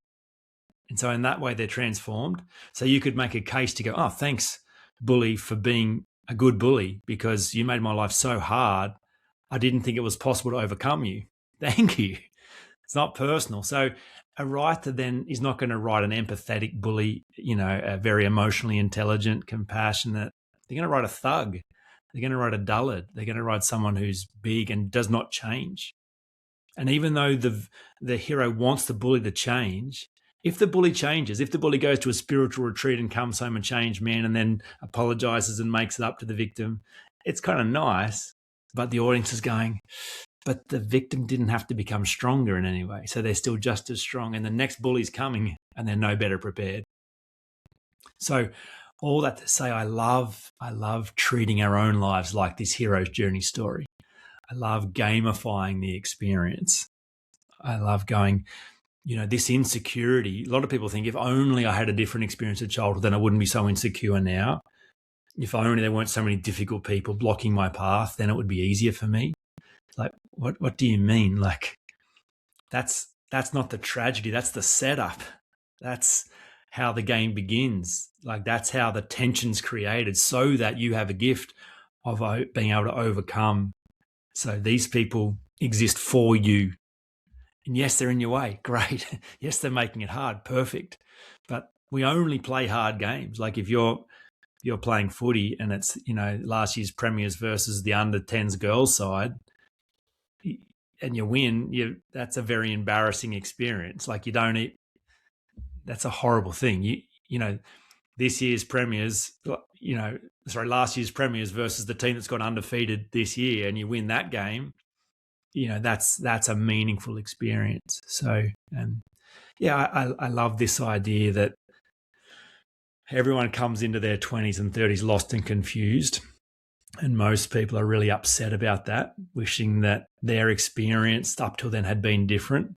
And so in that way, they're transformed. So you could make a case to go, oh, thanks, bully, for being a good bully, because you made my life so hard, I didn't think it was possible to overcome you. Thank you. It's not personal. So a writer then is not going to write an empathetic bully, a very emotionally intelligent, compassionate. They're going to write a thug. They're going to write a dullard. They're going to write someone who's big and does not change. And even though the hero wants the bully to change, if the bully changes, if the bully goes to a spiritual retreat and comes home a changed man and then apologizes and makes it up to the victim, it's kind of nice, but the audience is going, but the victim didn't have to become stronger in any way. So they're still just as strong, and the next bully's coming and they're no better prepared. So all that to say, I love treating our own lives like this hero's journey story. I love gamifying the experience. I love going, this insecurity. A lot of people think, if only I had a different experience of childhood, then I wouldn't be so insecure now. If only there weren't so many difficult people blocking my path, then it would be easier for me. Like, what do you mean? Like, that's not the tragedy. That's the setup. That's how the game begins. Like, that's how the tension's created, so that you have a gift of being able to overcome. So these people exist for you. And yes, they're in your way. Great. Yes, they're making it hard. Perfect. But we only play hard games. Like if you're playing footy and it's, last year's premiers versus the under 10s girls side, and you win, that's a very embarrassing experience. Like that's a horrible thing. This year's premiers, last year's premiers versus the team that's got undefeated this year, and you win that game, that's a meaningful experience. So, I love this idea that everyone comes into their 20s and 30s lost and confused. And most people are really upset about that, wishing that their experience up till then had been different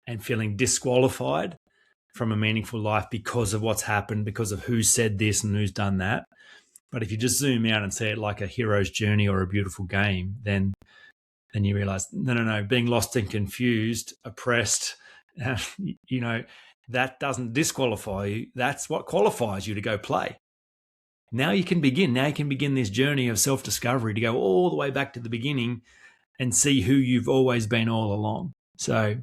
and feeling disqualified from a meaningful life because of what's happened, because of who said this and who's done that. But if you just zoom out and see it like a hero's journey or a beautiful game, then you realize, no, being lost and confused, oppressed, that doesn't disqualify you. That's what qualifies you to go play. Now you can begin. Now you can begin this journey of self-discovery to go all the way back to the beginning and see who you've always been all along. So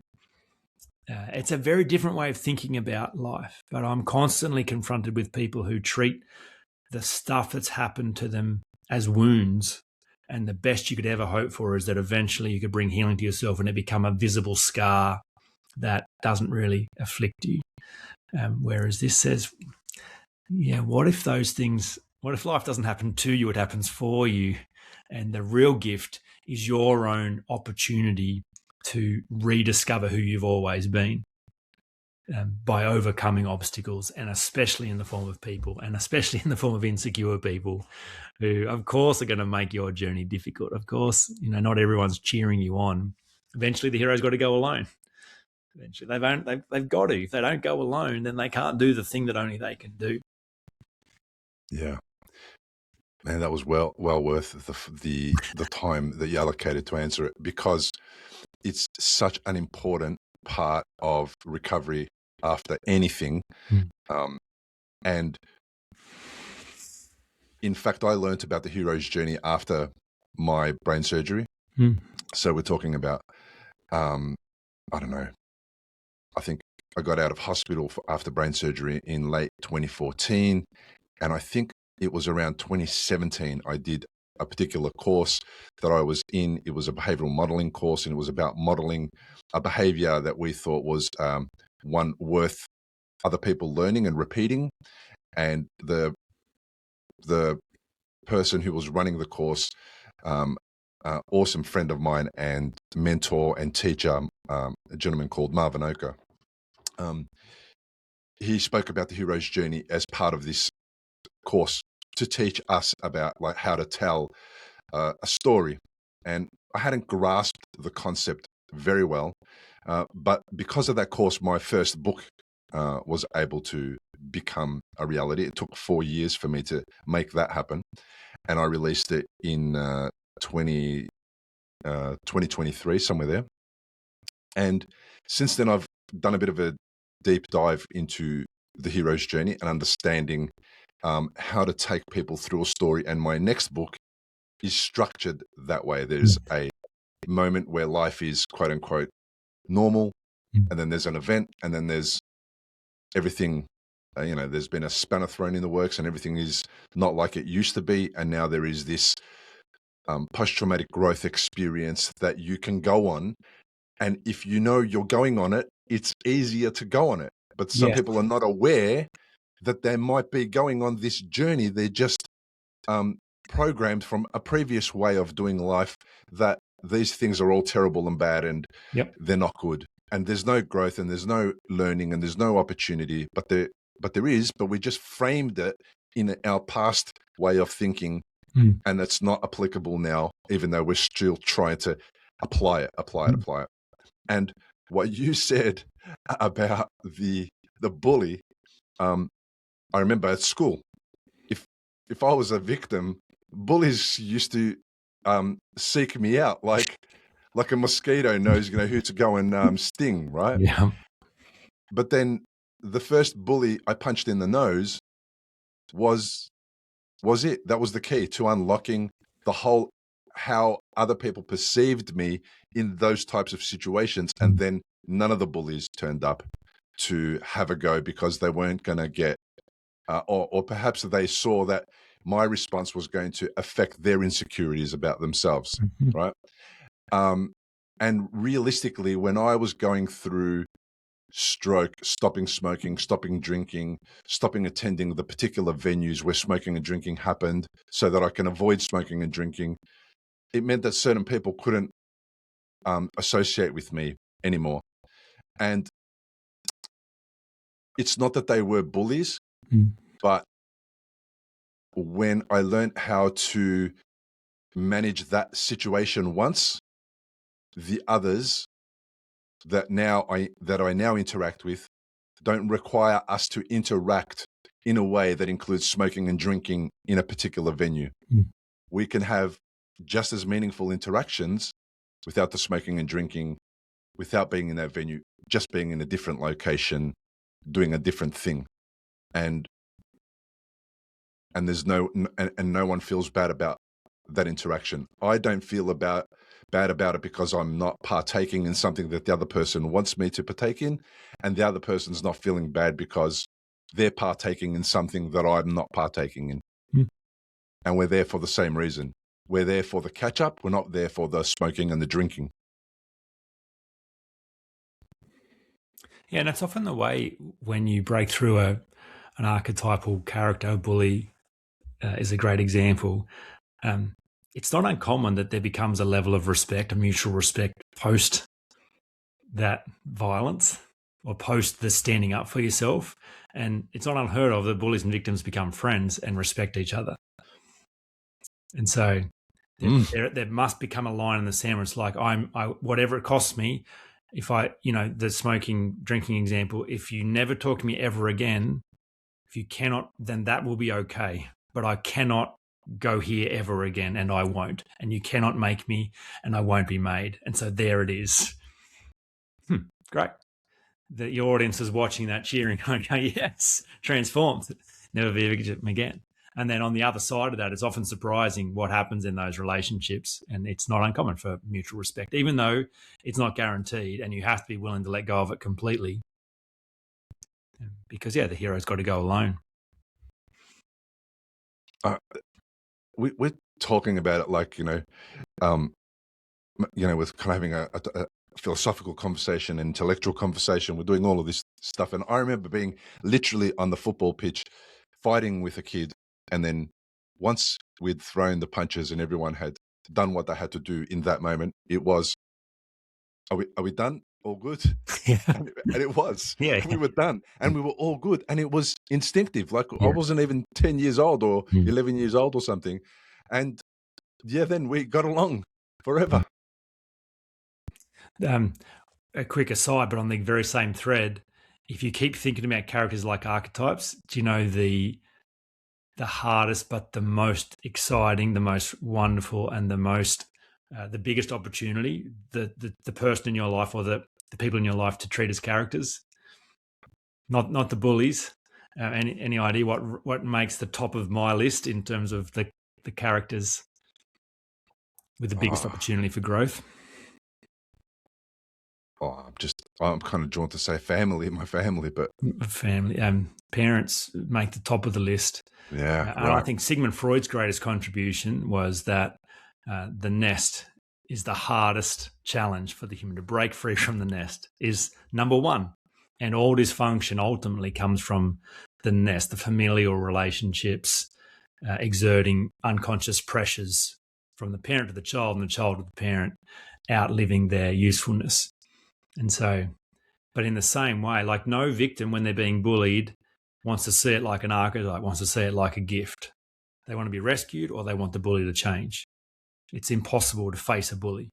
it's a very different way of thinking about life. But I'm constantly confronted with people who treat the stuff that's happened to them as wounds. And the best you could ever hope for is that eventually you could bring healing to yourself and it become a visible scar that doesn't really afflict you. Whereas this says, what if life doesn't happen to you, it happens for you? And the real gift is your own opportunity to rediscover who you've always been by overcoming obstacles, and especially in the form of people, and especially in the form of insecure people who, of course, are going to make your journey difficult. Of course, not everyone's cheering you on. Eventually, the hero's got to go alone. Eventually, they've got to. If they don't go alone, then they can't do the thing that only they can do. Yeah. Man, that was well worth the time that you allocated to answer it, because it's such an important part of recovery after anything. And in fact, I learned about the hero's journey after my brain surgery. So we're talking about, I don't know, I think I got out of hospital after brain surgery in late 2014. And I think it was around 2017, I did a particular course that I was in. It was a behavioral modeling course, and it was about modeling a behavior that we thought was one worth other people learning and repeating. And the person who was running the course, awesome friend of mine and mentor and teacher, a gentleman called Marvin Oka, he spoke about the hero's journey as part of this course to teach us about like how to tell a story. And I hadn't grasped the concept very well, but because of that course, my first book was able to become a reality. It took 4 years for me to make that happen, and I released it in 2023, somewhere there. And since then, I've done a bit of a deep dive into the hero's journey and understanding how to take people through a story. And my next book is structured that way. There's a moment where life is quote unquote normal, and then there's an event, and then there's everything. There's been a spanner thrown in the works, and everything is not like it used to be. And now there is this post-traumatic growth experience that you can go on. And if you know you're going on it, it's easier to go on it. But some people are not aware that they might be going on this journey. They're just programmed from a previous way of doing life that these things are all terrible and bad, and they're not good. And there's no growth, and there's no learning, and there's no opportunity. But there is. But we just framed it in our past way of thinking, and it's not applicable now, even though we're still trying to apply it. And what you said about the bully, I remember at school, if I was a victim, bullies used to seek me out like a mosquito knows, who to go and sting, right? Yeah. But then the first bully I punched in the nose was it. That was the key to unlocking the whole how other people perceived me in those types of situations. And then none of the bullies turned up to have a go because they weren't going to get, or perhaps they saw that my response was going to affect their insecurities about themselves, right? And realistically, when I was going through stroke, stopping smoking, stopping drinking, stopping attending the particular venues where smoking and drinking happened so that I can avoid smoking and drinking, it meant that certain people couldn't associate with me anymore. And it's not that they were bullies, but when I learned how to manage that situation once, the others that I now interact with don't require us to interact in a way that includes smoking and drinking in a particular venue. We can have just as meaningful interactions without the smoking and drinking, without being in that venue, just being in a different location, doing a different thing. And there's no one feels bad about that interaction. I don't feel bad about it because I'm not partaking in something that the other person wants me to partake in, and the other person's not feeling bad because they're partaking in something that I'm not partaking in. And we're there for the same reason. We're there for the catch up. We're not there for the smoking and the drinking. Yeah, and that's often the way when you break through an archetypal character. A bully is a great example. It's not uncommon that there becomes a level of respect, a mutual respect, post that violence or post the standing up for yourself. And it's not unheard of that bullies and victims become friends and respect each other. And so there must become a line in the sand where it's like, whatever it costs me, if the smoking, drinking example, if you never talk to me ever again, if you cannot, then that will be okay. But I cannot go here ever again, and I won't. And you cannot make me, and I won't be made. And so there it is. Great. Your audience is watching that, cheering, okay, yes, transformed. Never be a victim again. And then on the other side of that, it's often surprising what happens in those relationships. And it's not uncommon for mutual respect, even though it's not guaranteed and you have to be willing to let go of it completely. Because, the hero's got to go alone. We're talking about it like, we're kind of having a philosophical conversation, an intellectual conversation. We're doing all of this stuff. And I remember being literally on the football pitch fighting with a kid. And then once we'd thrown the punches and everyone had done what they had to do in that moment, it was, are we done? All good? Yeah. And it was. Yeah. And we were done. And we were all good. And it was instinctive. Like I wasn't even 10 years old or 11 years old or something. And then we got along forever. A quick aside, but on the very same thread, if you keep thinking about characters like archetypes, do you know the hardest but the most exciting, the most wonderful, and the most the biggest opportunity, the person in your life or the people in your life to treat as characters, not the bullies. Any idea what makes the top of my list in terms of the characters with the biggest opportunity for growth? I'm kind of drawn to say family, my family, but family, parents make the top of the list. Yeah, and I think Sigmund Freud's greatest contribution was that the nest is the hardest challenge for the human. To break free from the nest is number one, and all dysfunction ultimately comes from the nest, the familial relationships, exerting unconscious pressures from the parent to the child and the child to the parent, outliving their usefulness. And so, but in the same way, like no victim when they're being bullied wants to see it like an archetype, wants to see it like a gift. They want to be rescued or they want the bully to change. It's impossible to face a bully.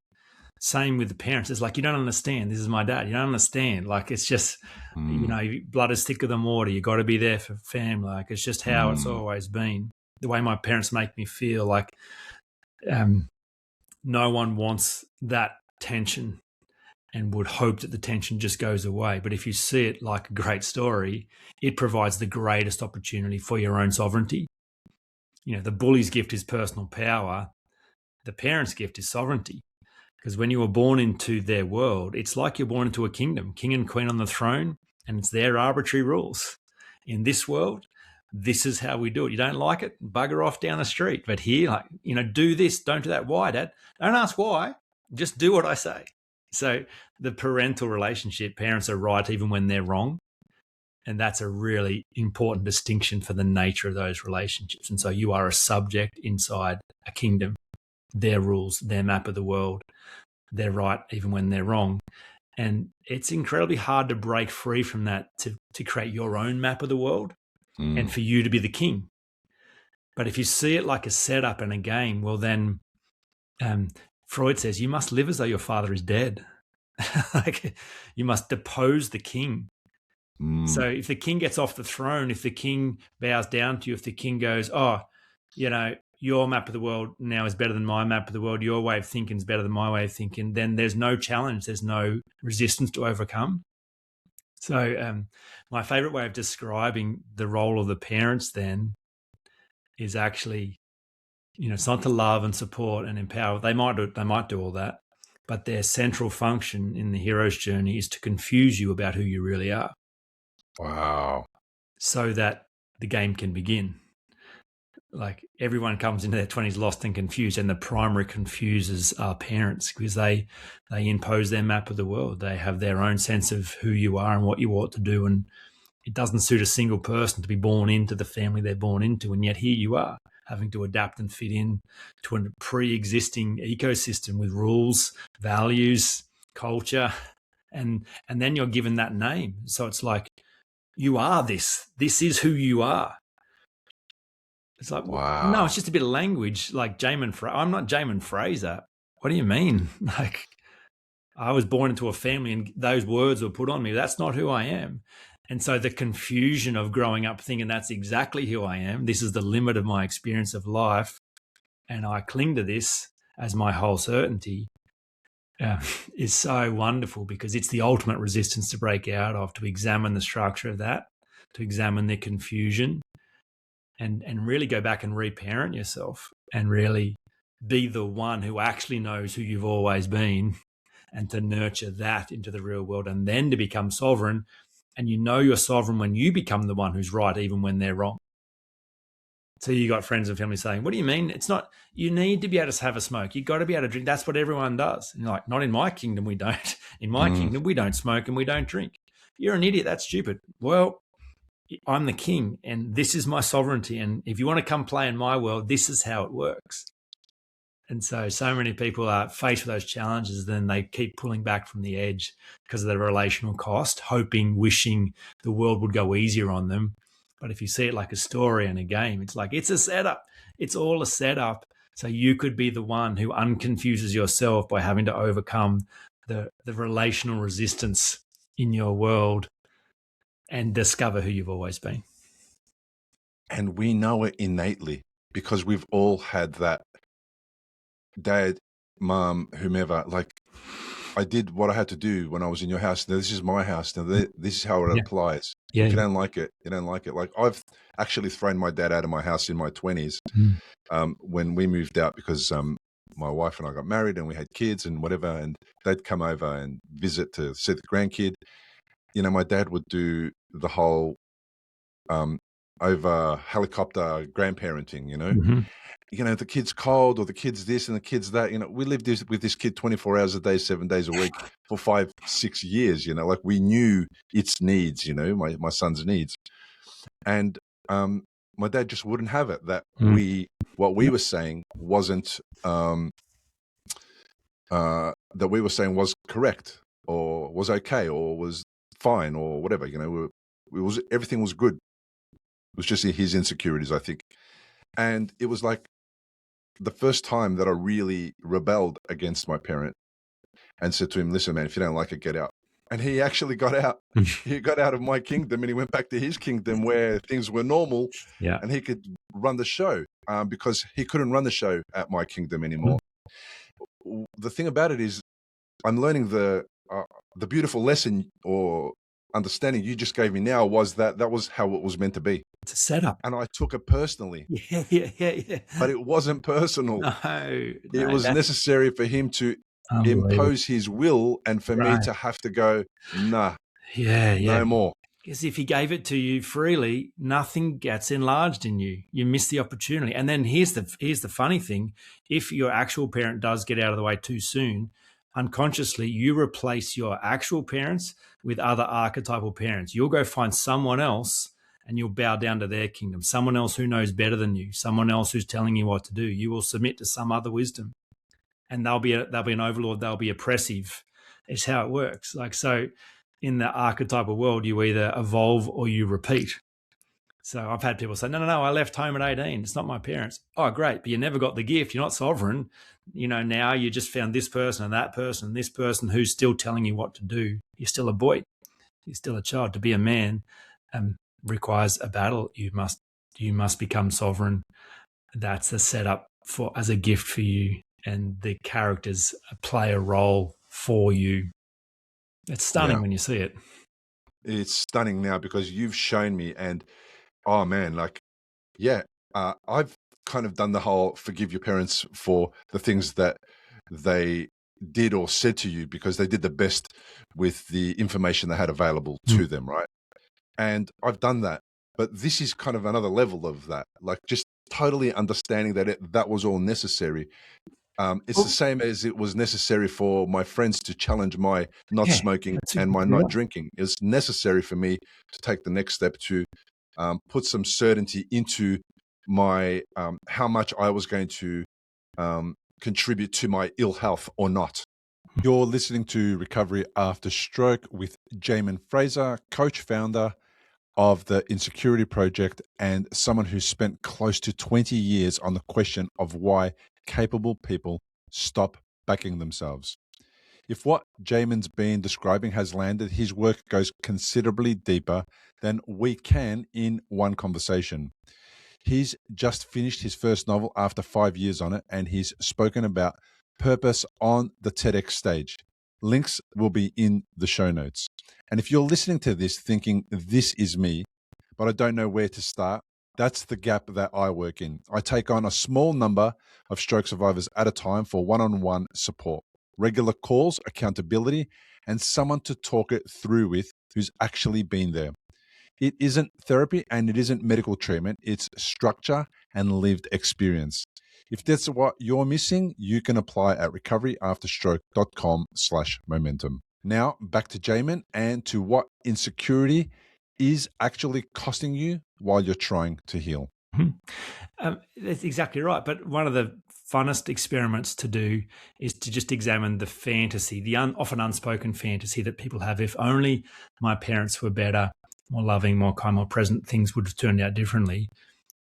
Same with the parents. It's like, you don't understand. This is my dad. You don't understand. Like, it's just, blood is thicker than water. You got to be there for family. Like, it's just how it's always been. The way my parents make me feel like no one wants that tension and would hope that the tension just goes away. But if you see it like a great story, it provides the greatest opportunity for your own sovereignty. The bully's gift is personal power. The parent's gift is sovereignty. Because when you were born into their world, it's like you're born into a kingdom, king and queen on the throne, and it's their arbitrary rules. In this world, this is how we do it. You don't like it? Bugger off down the street. But here, do this, don't do that. Why, Dad? Don't ask why. Just do what I say. So the parental relationship, parents are right even when they're wrong. And that's a really important distinction for the nature of those relationships. And so you are a subject inside a kingdom, their rules, their map of the world. They're right even when they're wrong. And it's incredibly hard to break free from that to create your own map of the world and for you to be the king. But if you see it like a setup and a game, well, then Freud says you must live as though your father is dead. Like, you must depose the king. So if the king gets off the throne, if the king bows down to you, if the king goes, oh, your map of the world now is better than my map of the world, your way of thinking is better than my way of thinking, then there's no challenge, there's no resistance to overcome. So my favorite way of describing the role of the parents then is actually, it's not to love and support and empower. They might do all that, but their central function in the hero's journey is to confuse you about who you really are. Wow. So that the game can begin. Like, everyone comes into their 20s lost and confused, and the primary confusers are parents, because they impose their map of the world. They have their own sense of who you are and what you ought to do, and it doesn't suit a single person to be born into the family they're born into, and yet here you are having to adapt and fit in to a pre-existing ecosystem with rules, values, culture, and then you're given that name. So it's like, you are this is who you are. It's like, wow. No, it's just a bit of language. Like Jaemin Frazer. I'm not Jaemin Frazer. What do you mean? Like, I was born into a family and those words were put on me. That's not who I am. And so the confusion of growing up thinking that's exactly who I am, this is the limit of my experience of life, and I cling to this as my whole certainty, is so wonderful, because it's the ultimate resistance to break out of, to examine the structure of that, to examine the confusion, and really go back and reparent yourself and really be the one who actually knows who you've always been, and to nurture that into the real world, and then to become sovereign. And you're sovereign when you become the one who's right, even when they're wrong. So you got friends and family saying, what do you mean? It's not, you need to be able to have a smoke. You got to be able to drink. That's what everyone does. And you're like, not in my kingdom, we don't. In my kingdom, we don't smoke and we don't drink. You're an idiot. That's stupid. Well, I'm the king and this is my sovereignty. And if you want to come play in my world, this is how it works. And so many people are faced with those challenges, then they keep pulling back from the edge because of the relational cost, hoping, wishing the world would go easier on them. But if you see it like a story and a game, it's like, it's a setup. It's all a setup. So you could be the one who unconfuses yourself by having to overcome the relational resistance in your world and discover who you've always been. And we know it innately because we've all had that dad, mom, whomever, like, I did what I had to do when I was in your house. Now, this is my house. Now, this is how it applies. Yeah. If you don't like it, you don't like it. Like, I've actually thrown my dad out of my house in my 20s when we moved out because my wife and I got married and we had kids and whatever, and they'd come over and visit to see the grandkid. You know, my dad would do the whole over helicopter grandparenting, you know. You know, the kid's cold or the kid's this and the kid's that. You know, we lived with this kid 24 hours a day, 7 days a week for 5-6 years, you know, like we knew its needs, you know, my son's needs. And my dad just wouldn't have it that what we were saying wasn't, that we were saying was correct or was okay or was fine or whatever, you know, everything was good. It was just his insecurities, I think. And it was like the first time that I really rebelled against my parent and said to him, listen, man, if you don't like it, get out. And he actually got out. He got out of my kingdom and he went back to his kingdom where things were normal and he could run the show because he couldn't run the show at my kingdom anymore. The thing about it is I'm learning the beautiful lesson or understanding you just gave me now was that was how it was meant to be. It's a setup. And I took it personally. Yeah. But it wasn't personal. It was necessary for him to impose his will and for me to have to go, nah, no more. Because if he gave it to you freely, nothing gets enlarged in you. You miss the opportunity. And then here's the funny thing. If your actual parent does get out of the way too soon, unconsciously, you replace your actual parents with other archetypal parents. You'll go find someone else and you'll bow down to their kingdom, someone else who knows better than you, someone else who's telling you what to do. You will submit to some other wisdom and they'll be an overlord. They'll be oppressive. It's how it works. Like, so in the archetypal world, you either evolve or you repeat. So I've had people say, no, I left home at 18. It's not my parents. Oh, great. But you never got the gift. You're not sovereign. Now you just found this person and that person and this person who's still telling you what to do. You're still a boy. You're still a child. To be a man requires a battle. You must become sovereign. That's a setup as a gift for you. And the characters play a role for you. It's stunning when you see it. It's stunning now because you've shown me, and oh man, I've kind of done the whole forgive your parents for the things that they did or said to you because they did the best with the information they had available to them, right? And I've done that. But this is kind of another level of that, like just totally understanding that that was all necessary. It's the same as it was necessary for my friends to challenge my not smoking and my not drinking. It's necessary for me to take the next step to put some certainty into my how much I was going to contribute to my ill health or not. You're listening to Recovery After Stroke with Jaemin Frazer, coach founder of the Insecurity Project and someone who's spent close to 20 years on the question of why capable people stop backing themselves. If what Jaemin's been describing has landed, his work goes considerably deeper than we can in one conversation. He's just finished his first novel after 5 years on it, and he's spoken about purpose on the TEDx stage. Links will be in the show notes. And if you're listening to this thinking, this is me, but I don't know where to start, that's the gap that I work in. I take on a small number of stroke survivors at a time for one-on-one support, regular calls, accountability, and someone to talk it through with who's actually been there. It isn't therapy and it isn't medical treatment. It's structure and lived experience. If that's what you're missing, you can apply at recoveryafterstroke.com/momentum. Now back to Jaemin and to what insecurity is actually costing you while you're trying to heal. That's exactly right. But one of the funnest experiments to do is to just examine the fantasy, the often unspoken fantasy that people have. If only my parents were better, more loving, more kind, more present, things would have turned out differently.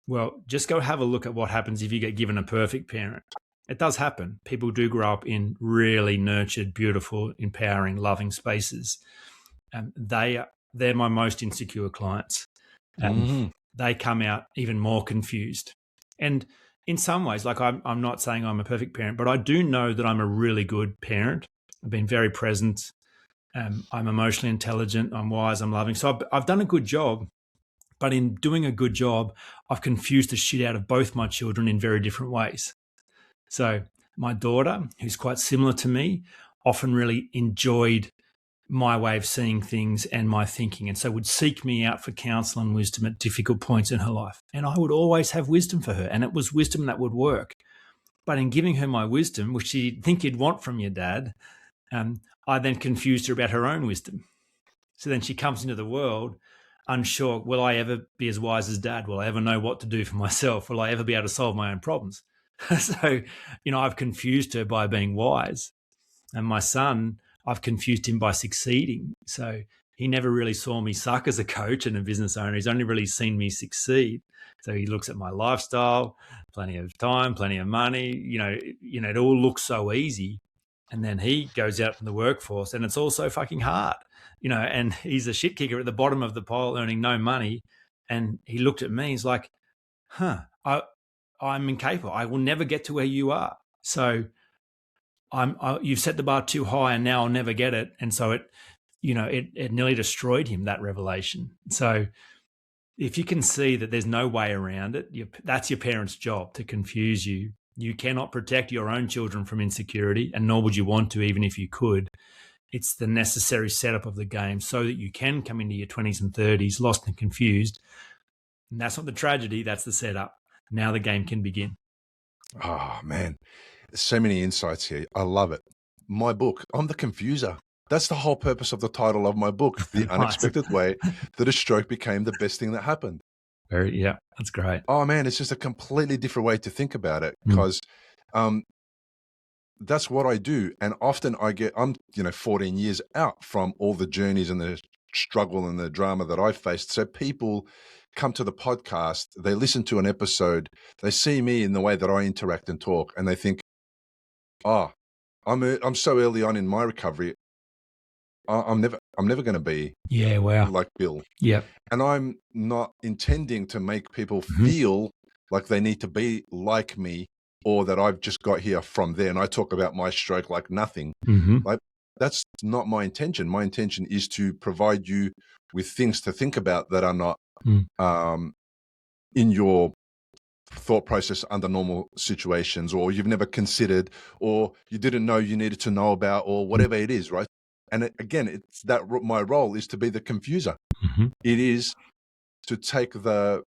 Well, just go have a look at what happens if you get given a perfect parent. It does happen. People do grow up in really nurtured, beautiful, empowering, loving spaces. They're my most insecure clients. They come out even more confused. And in some ways, like I'm not saying I'm a perfect parent, but I do know that I'm a really good parent. I've been very present. I'm emotionally intelligent. I'm wise. I'm loving. So I've done a good job. But in doing a good job, I've confused the shit out of both my children in very different ways. So my daughter, who's quite similar to me, often really enjoyed my way of seeing things and my thinking, and so would seek me out for counsel and wisdom at difficult points in her life. And I would always have wisdom for her, and it was wisdom that would work. But in giving her my wisdom, which she'd think you'd want from your dad, I then confused her about her own wisdom. So then she comes into the world unsure, will I ever be as wise as dad? Will I ever know what to do for myself? Will I ever be able to solve my own problems? So, I've confused her by being wise. And my son, I've confused him by succeeding. So he never really saw me suck as a coach and a business owner. He's only really seen me succeed. So he looks at my lifestyle, plenty of time, plenty of money, it all looks so easy. And then he goes out in the workforce and it's all so fucking hard, and he's a shit kicker at the bottom of the pile earning no money. And he looked at me, he's like, I'm incapable. I will never get to where you are. So you've set the bar too high and now I'll never get it. And so it nearly destroyed him, that revelation. So if you can see that there's no way around it, that's your parents' job, to confuse you. You cannot protect your own children from insecurity, and nor would you want to, even if you could. It's the necessary setup of the game so that you can come into your 20s and 30s lost and confused. And that's not the tragedy, that's the setup. Now the game can begin. Oh, man. So many insights here. I love it. My book, I'm the confuser. That's the whole purpose of the title of my book, The Unexpected Way That a Stroke Became the Best Thing That Happened. Yeah, that's great. Oh, man, it's just a completely different way to think about it because that's what I do. And often I'm 14 years out from all the journeys and the struggle and the drama that I've faced. So people come to the podcast, they listen to an episode, they see me in the way that I interact and talk, and they think, oh, I'm so early on in my recovery, I'm never going to be like Bill. Yep. And I'm not intending to make people Mm-hmm. feel like they need to be like me, or that I've just got here from there and I talk about my stroke like nothing. Mm-hmm. Like, that's not my intention. My intention is to provide you with things to think about that are not in your thought process under normal situations, or you've never considered, or you didn't know you needed to know about, or whatever it is, right? And again, it's that my role is to be the confuser. Mm-hmm. It is to take the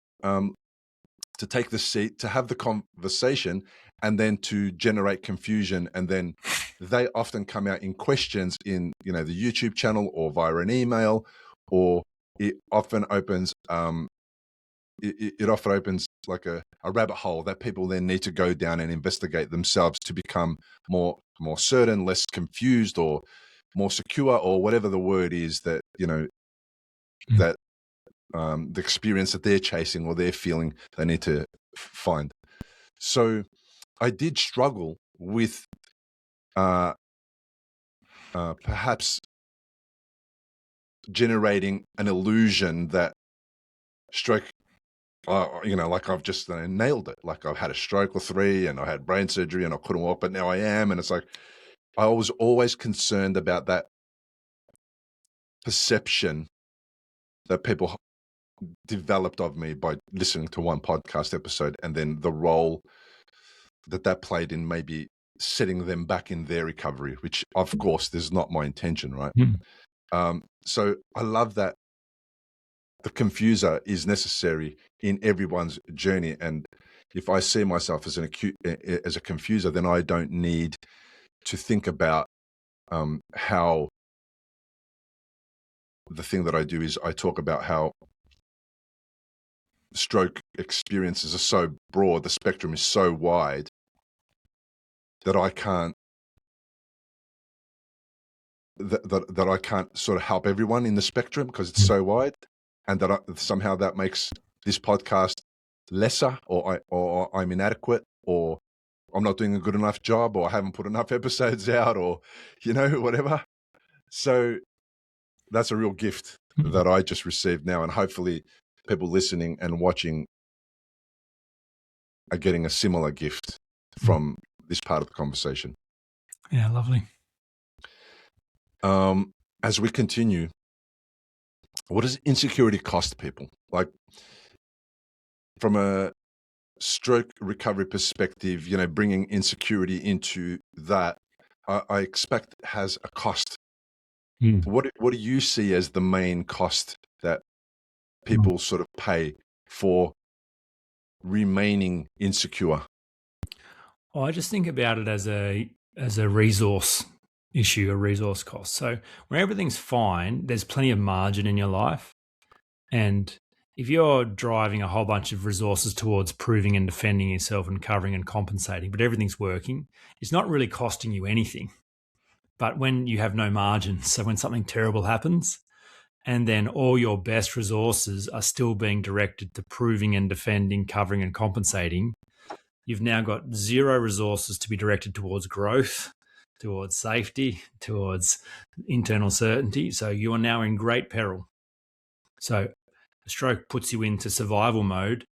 seat, to have the conversation, and then to generate confusion. And then they often come out in questions in, the YouTube channel or via an email, or it often opens it often opens like a rabbit hole that people then need to go down and investigate themselves to become more certain, less confused, or more secure, or whatever the word is that, that the experience that they're chasing or they're feeling they need to find. So I did struggle with perhaps generating an illusion that stroke, like I've just nailed it. Like I've had a stroke or 3 and I had brain surgery and I couldn't walk, but now I am. And it's like, I was always concerned about that perception that people developed of me by listening to one podcast episode, and then the role that played in maybe setting them back in their recovery, which of course is not my intention, right? So I love that the confuser is necessary in everyone's journey. And if I see myself as as a confuser, then I don't need to think about how the thing that I do is I talk about how stroke experiences are so broad, the spectrum is so wide, that I can't that I can't sort of help everyone in the spectrum because it's so wide, and that somehow that makes this podcast lesser, or I'm inadequate, or I'm not doing a good enough job, or I haven't put enough episodes out, or whatever. So that's a real gift that I just received now, and hopefully people listening and watching are getting a similar gift from this part of the conversation. Yeah, lovely. As we continue, what does insecurity cost people? Like, from a stroke recovery perspective, bringing insecurity into that, I expect has a cost. What do you see as the main cost that people sort of pay for remaining insecure? Well, I just think about it as a resource issue, a resource cost. So when everything's fine, there's plenty of margin in your life. And if you're driving a whole bunch of resources towards proving and defending yourself and covering and compensating, but everything's working, it's not really costing you anything. But when you have no margin, so when something terrible happens, and then all your best resources are still being directed to proving and defending, covering and compensating, you've now got zero resources to be directed towards growth, towards safety, towards internal certainty. So you are now in great peril. So a stroke puts you into survival mode,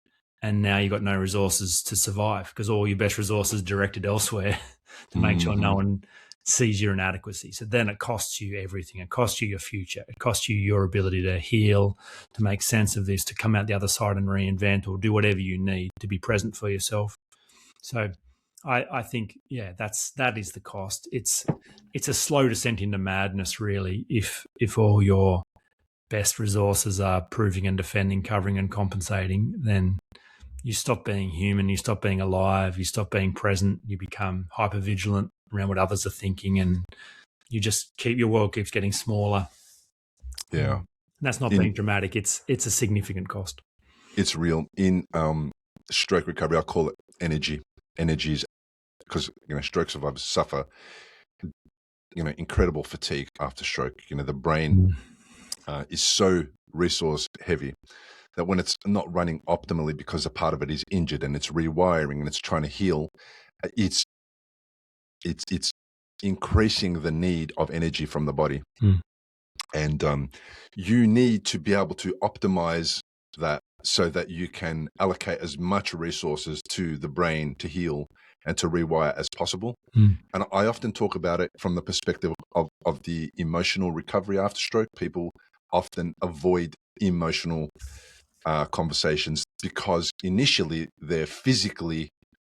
and now you've got no resources to survive because all your best resources directed elsewhere to make sure no one sees your inadequacy. So then it costs you everything. It costs you your future. It costs you your ability to heal, to make sense of this, to come out the other side and reinvent, or do whatever you need to be present for yourself. So I think, that is the cost. It's a slow descent into madness, really, if all your best resources are proving and defending, covering and compensating, then you stop being human, you stop being alive, you stop being present, you become hypervigilant around what others are thinking, and you just your world keeps getting smaller. Yeah. And that's not being dramatic. It's a significant cost. It's real. In stroke recovery, I call it energy. Energies, because stroke survivors suffer incredible fatigue after stroke. The brain is so resource heavy that when it's not running optimally because a part of it is injured and it's rewiring and it's trying to heal, it's increasing the need of energy from the body. And you need to be able to optimize that so that you can allocate as much resources to the brain to heal and to rewire as possible. And I often talk about it from the perspective of the emotional recovery after stroke. People often avoid emotional conversations because initially they're physically,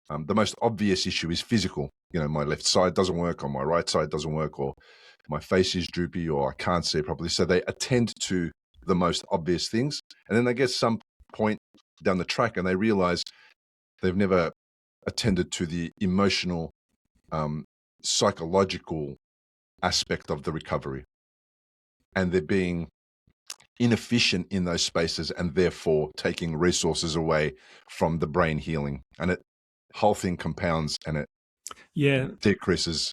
the most obvious issue is physical. My left side doesn't work, or my right side doesn't work, or my face is droopy, or I can't see properly. So they attend to the most obvious things. And then they get some point down the track and they realize they've never attended to the emotional, psychological aspect of the recovery. And they're being inefficient in those spaces and therefore taking resources away from the brain healing. And it whole thing compounds and it decreases.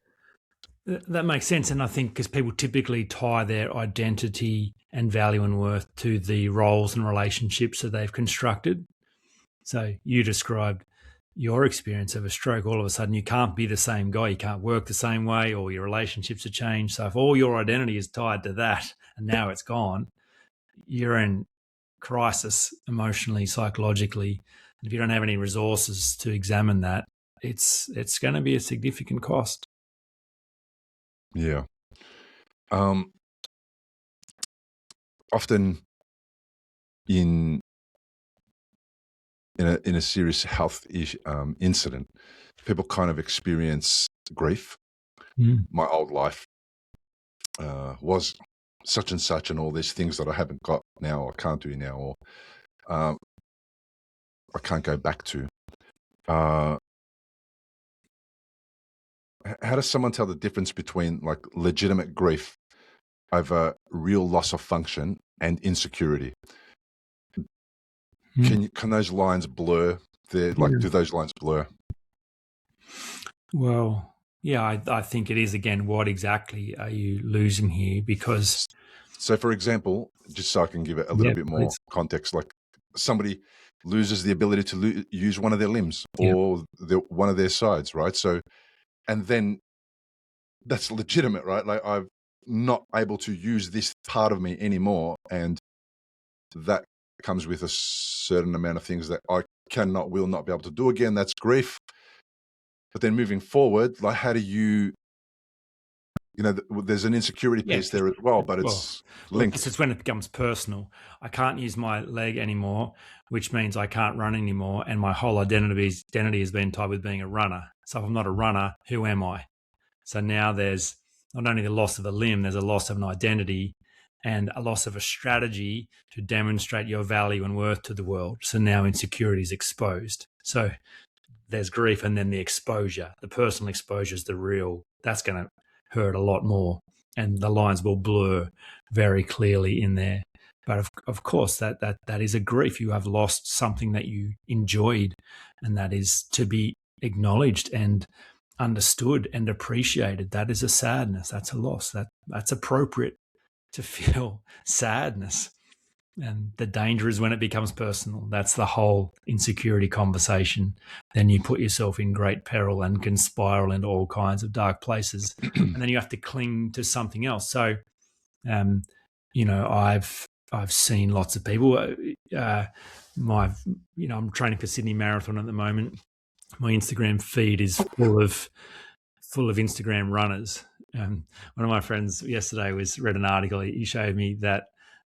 That makes sense. And I think because people typically tie their identity and value and worth to the roles and relationships that they've constructed. So you described your experience of a stroke. All of a sudden you can't be the same guy, you can't work the same way, or your relationships have changed. So if all your identity is tied to that and now it's gone, you're in crisis emotionally, psychologically. And if you don't have any resources to examine that, it's going to be a significant cost. Yeah. Often in a serious health incident, people kind of experience grief. My old life was such and such, and all these things that I haven't got now, or can't do now, or I can't go back to. How does someone tell the difference between like legitimate grief over real loss of function and insecurity? Can those lines blur? Do those lines blur? Well, yeah, I think it is. Again, what exactly are you losing here? Because so, for example, just so I can give it a little bit more context, like somebody loses the ability to use one of their limbs or one of their sides, right? So, and then that's legitimate, right? Like I'm not able to use this part of me anymore, and that comes with a certain amount of things that I will not be able to do again. That's grief. But then moving forward, like how do you, there's an insecurity piece there as well, but it's linked. This is when it becomes personal. I can't use my leg anymore, which means I can't run anymore, and my whole identity has been tied with being a runner. So if I'm not a runner, who am I? So now there's not only the loss of a limb, there's a loss of an identity and a loss of a strategy to demonstrate your value and worth to the world. So now insecurity is exposed. So there's grief, and then the exposure, the personal exposure is the real, that's going to hurt a lot more. And the lines will blur very clearly in there. But of course, that is a grief. You have lost something that you enjoyed, and that is to be acknowledged and understood and appreciated. That is a sadness. That's a loss. That's appropriate to feel sadness. And the danger is when it becomes personal. That's the whole insecurity conversation. Then you put yourself in great peril and can spiral into all kinds of dark places. And then you have to cling to something else. So, I've seen lots of people. I'm training for Sydney Marathon at the moment. My Instagram feed is full of Instagram runners. One of my friends yesterday read an article. He showed me that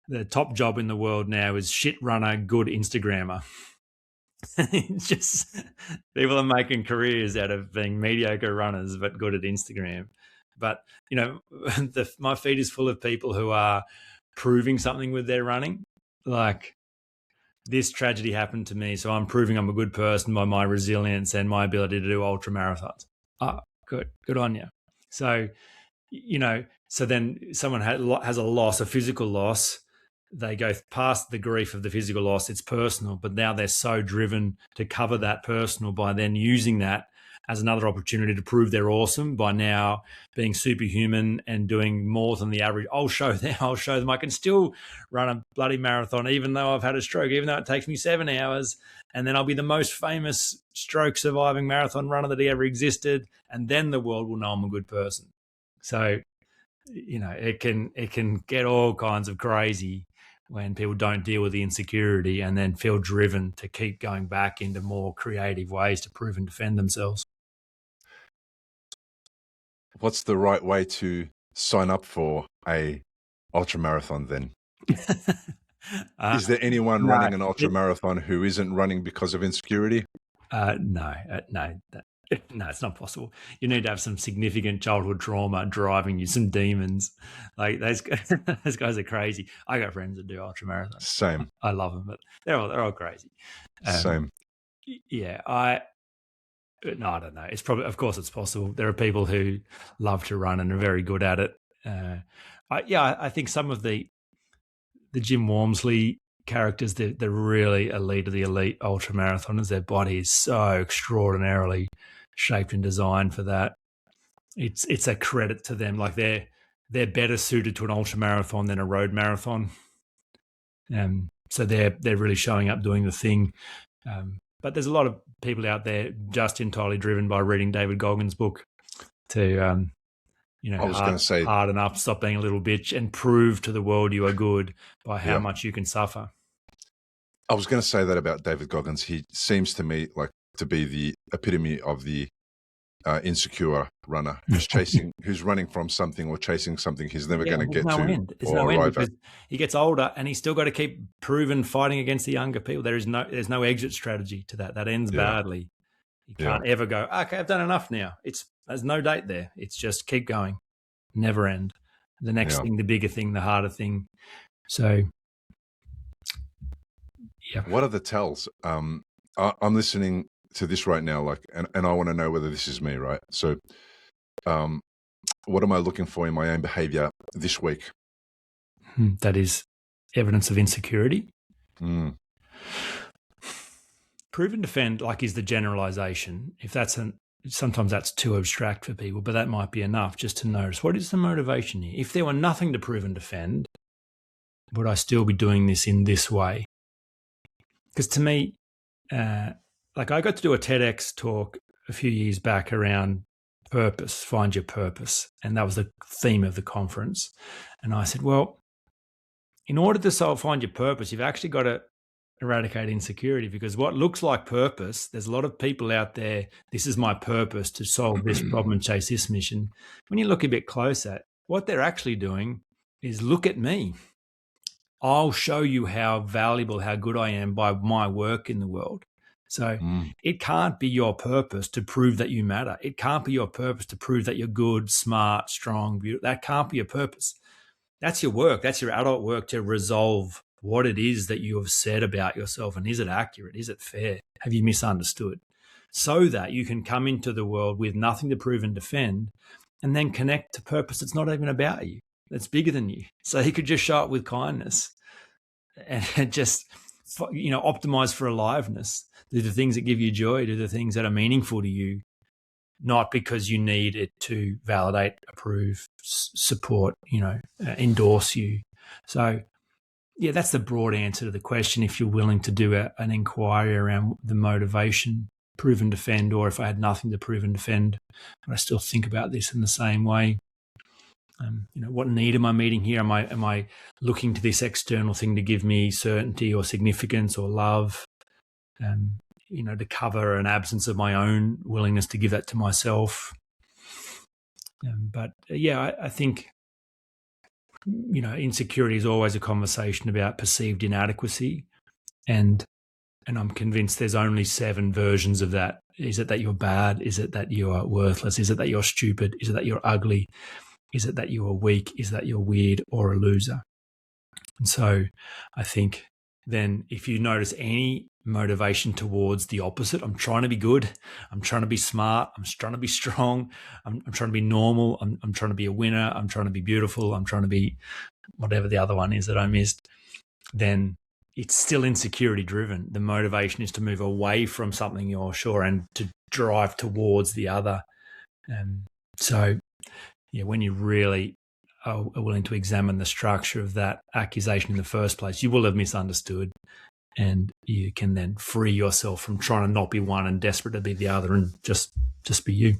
the top job in the world now is shit runner, good Instagrammer. It's just people are making careers out of being mediocre runners but good at Instagram. But my feed is full of people who are proving something with their running. Like, this tragedy happened to me, so I'm proving I'm a good person by my resilience and my ability to do ultra marathons. Oh, good on you. So, so then someone has a loss, a physical loss. They go past the grief of the physical loss. It's personal, but now they're so driven to cover that personal by then using that as another opportunity to prove they're awesome by now being superhuman and doing more than the average. I'll show them I can still run a bloody marathon even though I've had a stroke, even though it takes me 7 hours, and then I'll be the most famous stroke surviving marathon runner that ever existed, and then the world will know I'm a good person. So, it can get all kinds of crazy when people don't deal with the insecurity and then feel driven to keep going back into more creative ways to prove and defend themselves. What's the right way to sign up for a ultra marathon then? Is there anyone running an ultra marathon who isn't running because of insecurity? No, it's not possible. You need to have some significant childhood trauma driving you, some demons. Like those guys are crazy. I got friends that do ultra marathons. Same. I love them, but they're all crazy. Same. Yeah, I don't know. It's probably, of course, it's possible. There are people who love to run and are very good at it. I think some of the Jim Walmsley characters, they're really elite of the elite ultra marathoners. Their body is so extraordinarily shaped and designed for that. It's a credit to them. Like they're better suited to an ultra marathon than a road marathon. So they're really showing up doing the thing. But there's a lot of people out there just entirely driven by reading David Goggins' book to I was going to say, harden up, stop being a little bitch, and prove to the world you are good by how much you can suffer. I was going to say that about David Goggins. He seems to me like to be the epitome of the insecure runner who's running from something or chasing something he's never going to get to. There's no end because he gets older and he's still got to keep proving, fighting against the younger people. There's no exit strategy to that. That ends badly. You can't ever go, okay, I've done enough now. There's no date there. It's just keep going, never end. The next thing, the bigger thing, the harder thing. So, yeah. What are the tells? I'm listening to this right now, like, and I want to know whether this is me, right? So, what am I looking for in my own behavior this week? That is evidence of insecurity. Prove and defend, like, is the generalization. If sometimes that's too abstract for people, but that might be enough just to notice what is the motivation here. If there were nothing to prove and defend, would I still be doing this in this way? Because to me, like I got to do a TEDx talk a few years back around purpose, find your purpose. And that was the theme of the conference. And I said, well, in order to find your purpose, you've actually got to eradicate insecurity, because what looks like purpose, there's a lot of people out there, this is my purpose to solve this problem and chase this mission. When you look a bit closer, what they're actually doing is look at me. I'll show you how valuable, how good I am by my work in the world. So it can't be your purpose to prove that you matter. It can't be your purpose to prove that you're good, smart, strong, beautiful. That can't be your purpose. That's your work. That's your adult work to resolve what it is that you have said about yourself. And is it accurate? Is it fair? Have you misunderstood? So that you can come into the world with nothing to prove and defend, and then connect to purpose that's not even about you. That's bigger than you. So he could just show up with kindness and just, optimize for aliveness. Do the things that give you joy. Do the things that are meaningful to you, not because you need it to validate, approve, support, endorse you. So, yeah, that's the broad answer to the question. If you're willing to do an inquiry around the motivation, prove and defend, or if I had nothing to prove and defend, but I still think about this in the same way. What need am I meeting here? Am I looking to this external thing to give me certainty or significance or love? To cover an absence of my own willingness to give that to myself. I think, insecurity is always a conversation about perceived inadequacy. And I'm convinced there's only 7 versions of that. Is it that you're bad? Is it that you are worthless? Is it that you're stupid? Is it that you're ugly? Is it that you are weak? Is that you're weird or a loser? And so I think then if you notice any motivation towards the opposite, I'm trying to be good, I'm trying to be smart, I'm trying to be strong, I'm trying to be normal, I'm trying to be a winner, I'm trying to be beautiful, I'm trying to be whatever the other one is that I missed, then it's still insecurity driven. The motivation is to move away from something you're sure and to drive towards the other. So, yeah, when you really are willing to examine the structure of that accusation in the first place, you will have misunderstood, and you can then free yourself from trying to not be one and desperate to be the other, and just be you.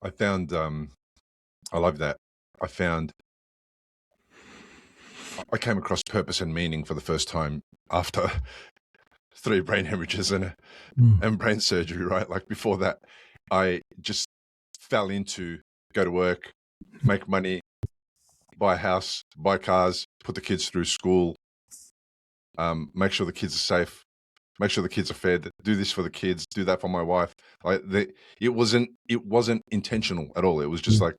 I found, I love that. I came across purpose and meaning for the first time after 3 brain hemorrhages and brain surgery, right? Like before that, I just fell into go to work, make money, buy a house, buy cars, put the kids through school, make sure the kids are safe, make sure the kids are fed, do this for the kids, do that for my wife. It wasn't intentional at all. It was just like,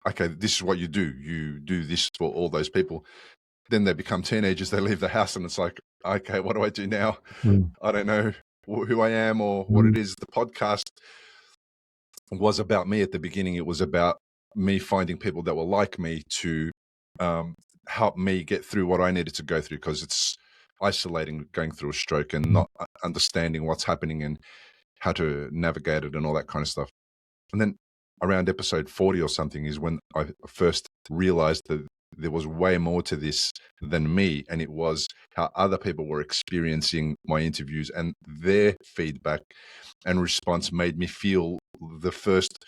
okay, this is what you do. You do this for all those people. Then they become teenagers, they leave the house, and it's like, okay, what do I do now? I don't know who I am or what it is. The podcast was about me at the beginning. It was about me finding people that were like me to help me get through what I needed to go through, because it's isolating going through a stroke and not understanding what's happening and how to navigate it and all that kind of stuff. And then around episode 40 or something is when I first realized that there was way more to this than me, and it was how other people were experiencing my interviews, and their feedback and response made me feel the first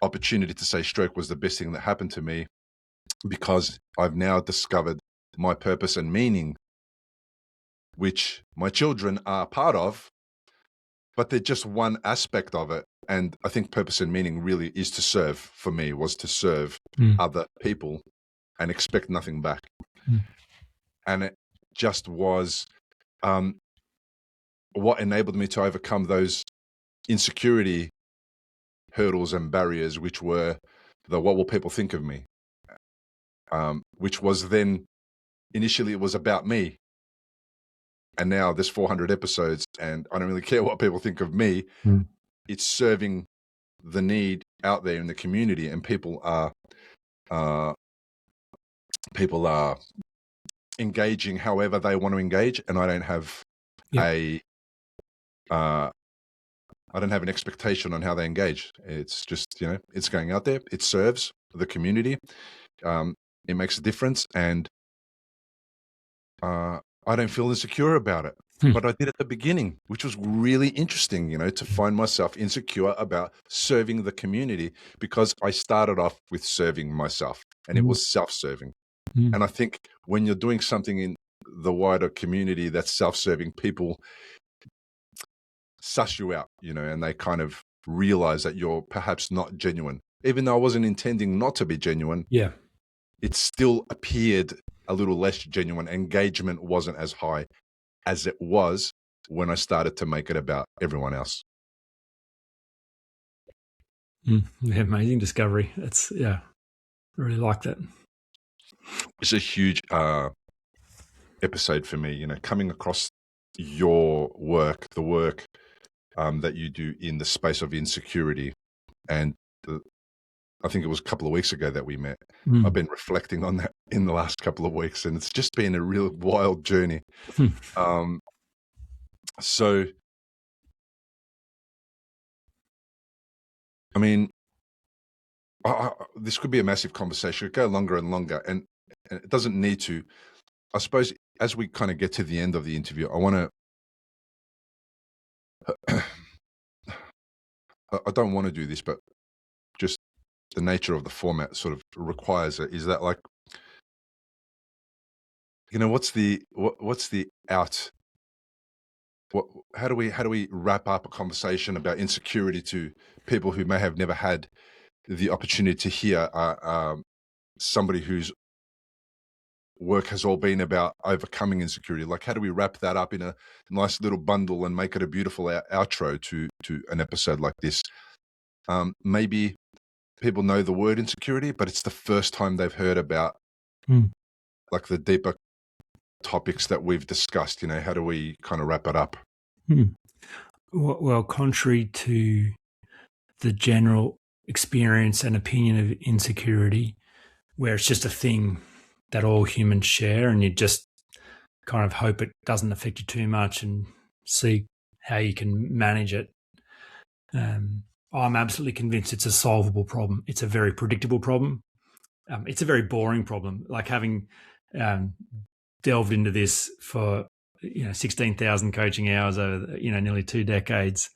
opportunity to say stroke was the best thing that happened to me, because I've now discovered my purpose and meaning, which my children are part of, but they're just one aspect of it. And I think purpose and meaning really is to serve, for me, was to serve other people and expect nothing back. And it just was what enabled me to overcome those insecurity hurdles and barriers, which were the what will people think of me, which was then initially it was about me. And now there's 400 episodes and I don't really care what people think of me. It's serving the need out there in the community, and people are engaging however they want to engage, and I don't have I don't have an expectation on how they engage. It's just, it's going out there. It serves the community. It makes a difference, and I don't feel insecure about it. But I did at the beginning, which was really interesting, to find myself insecure about serving the community, because I started off with serving myself, and it was self-serving. And I think when you're doing something in the wider community that's self-serving, people suss you out, and they kind of realize that you're perhaps not genuine. Even though I wasn't intending not to be genuine, it still appeared a little less genuine. Engagement wasn't as high as it was when I started to make it about everyone else. Amazing discovery. I really like that. It's a huge episode for me, coming across your work, the work that you do in the space of insecurity. And I think it was a couple of weeks ago that we met. I've been reflecting on that in the last couple of weeks, and it's just been a real wild journey. So, I mean, this could be a massive conversation. It could go longer and longer, and it doesn't need to. I suppose as we kind of get to the end of the interview, I want to, I don't want to do this, but just the nature of the format sort of requires it, is that like, what's the out? How do we wrap up a conversation about insecurity to people who may have never had the opportunity to hear somebody whose work has all been about overcoming insecurity? Like, how do we wrap that up in a nice little bundle and make it a beautiful outro to an episode like this? Maybe people know the word insecurity, but it's the first time they've heard about like the deeper topics that we've discussed. How do we kind of wrap it up? Well, contrary to the general experience and opinion of insecurity, where it's just a thing that all humans share and you just kind of hope it doesn't affect you too much and see how you can manage it. I'm absolutely convinced it's a solvable problem. It's a very predictable problem. It's a very boring problem. Like having delved into this for 16,000 coaching hours over nearly 2 decades.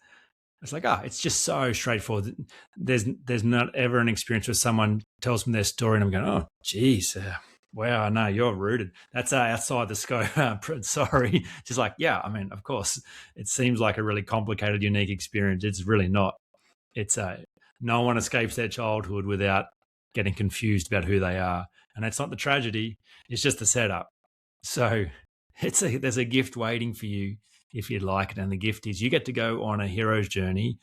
It's like, it's just so straightforward. There's not ever an experience where someone tells me their story and I'm going, oh, geez, wow, no, you're rooted. That's outside the scope. Sorry. Just like, yeah, I mean, of course, it seems like a really complicated, unique experience. It's really not. It's no one escapes their childhood without getting confused about who they are. And that's not the tragedy. It's just the setup. So there's a gift waiting for you if you'd like it. And the gift is you get to go on a hero's journey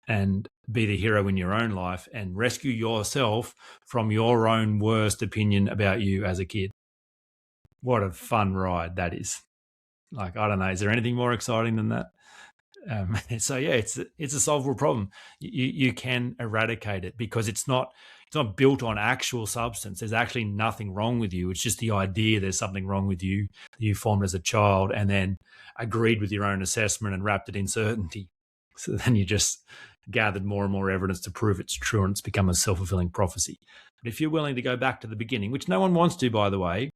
and be the hero in your own life and rescue yourself from your own worst opinion about you as a kid. What a fun ride that is. Like, I don't know, is there anything more exciting than that? So yeah, it's a solvable problem. You can eradicate it because it's not built on actual substance. There's actually nothing wrong with you. It's just the idea there's something wrong with you that you formed as a child and then agreed with your own assessment and wrapped it in certainty. So then you just gathered more and more evidence to prove it's true, and it's become a self-fulfilling prophecy. But if you're willing to go back to the beginning, which no one wants to, by the way,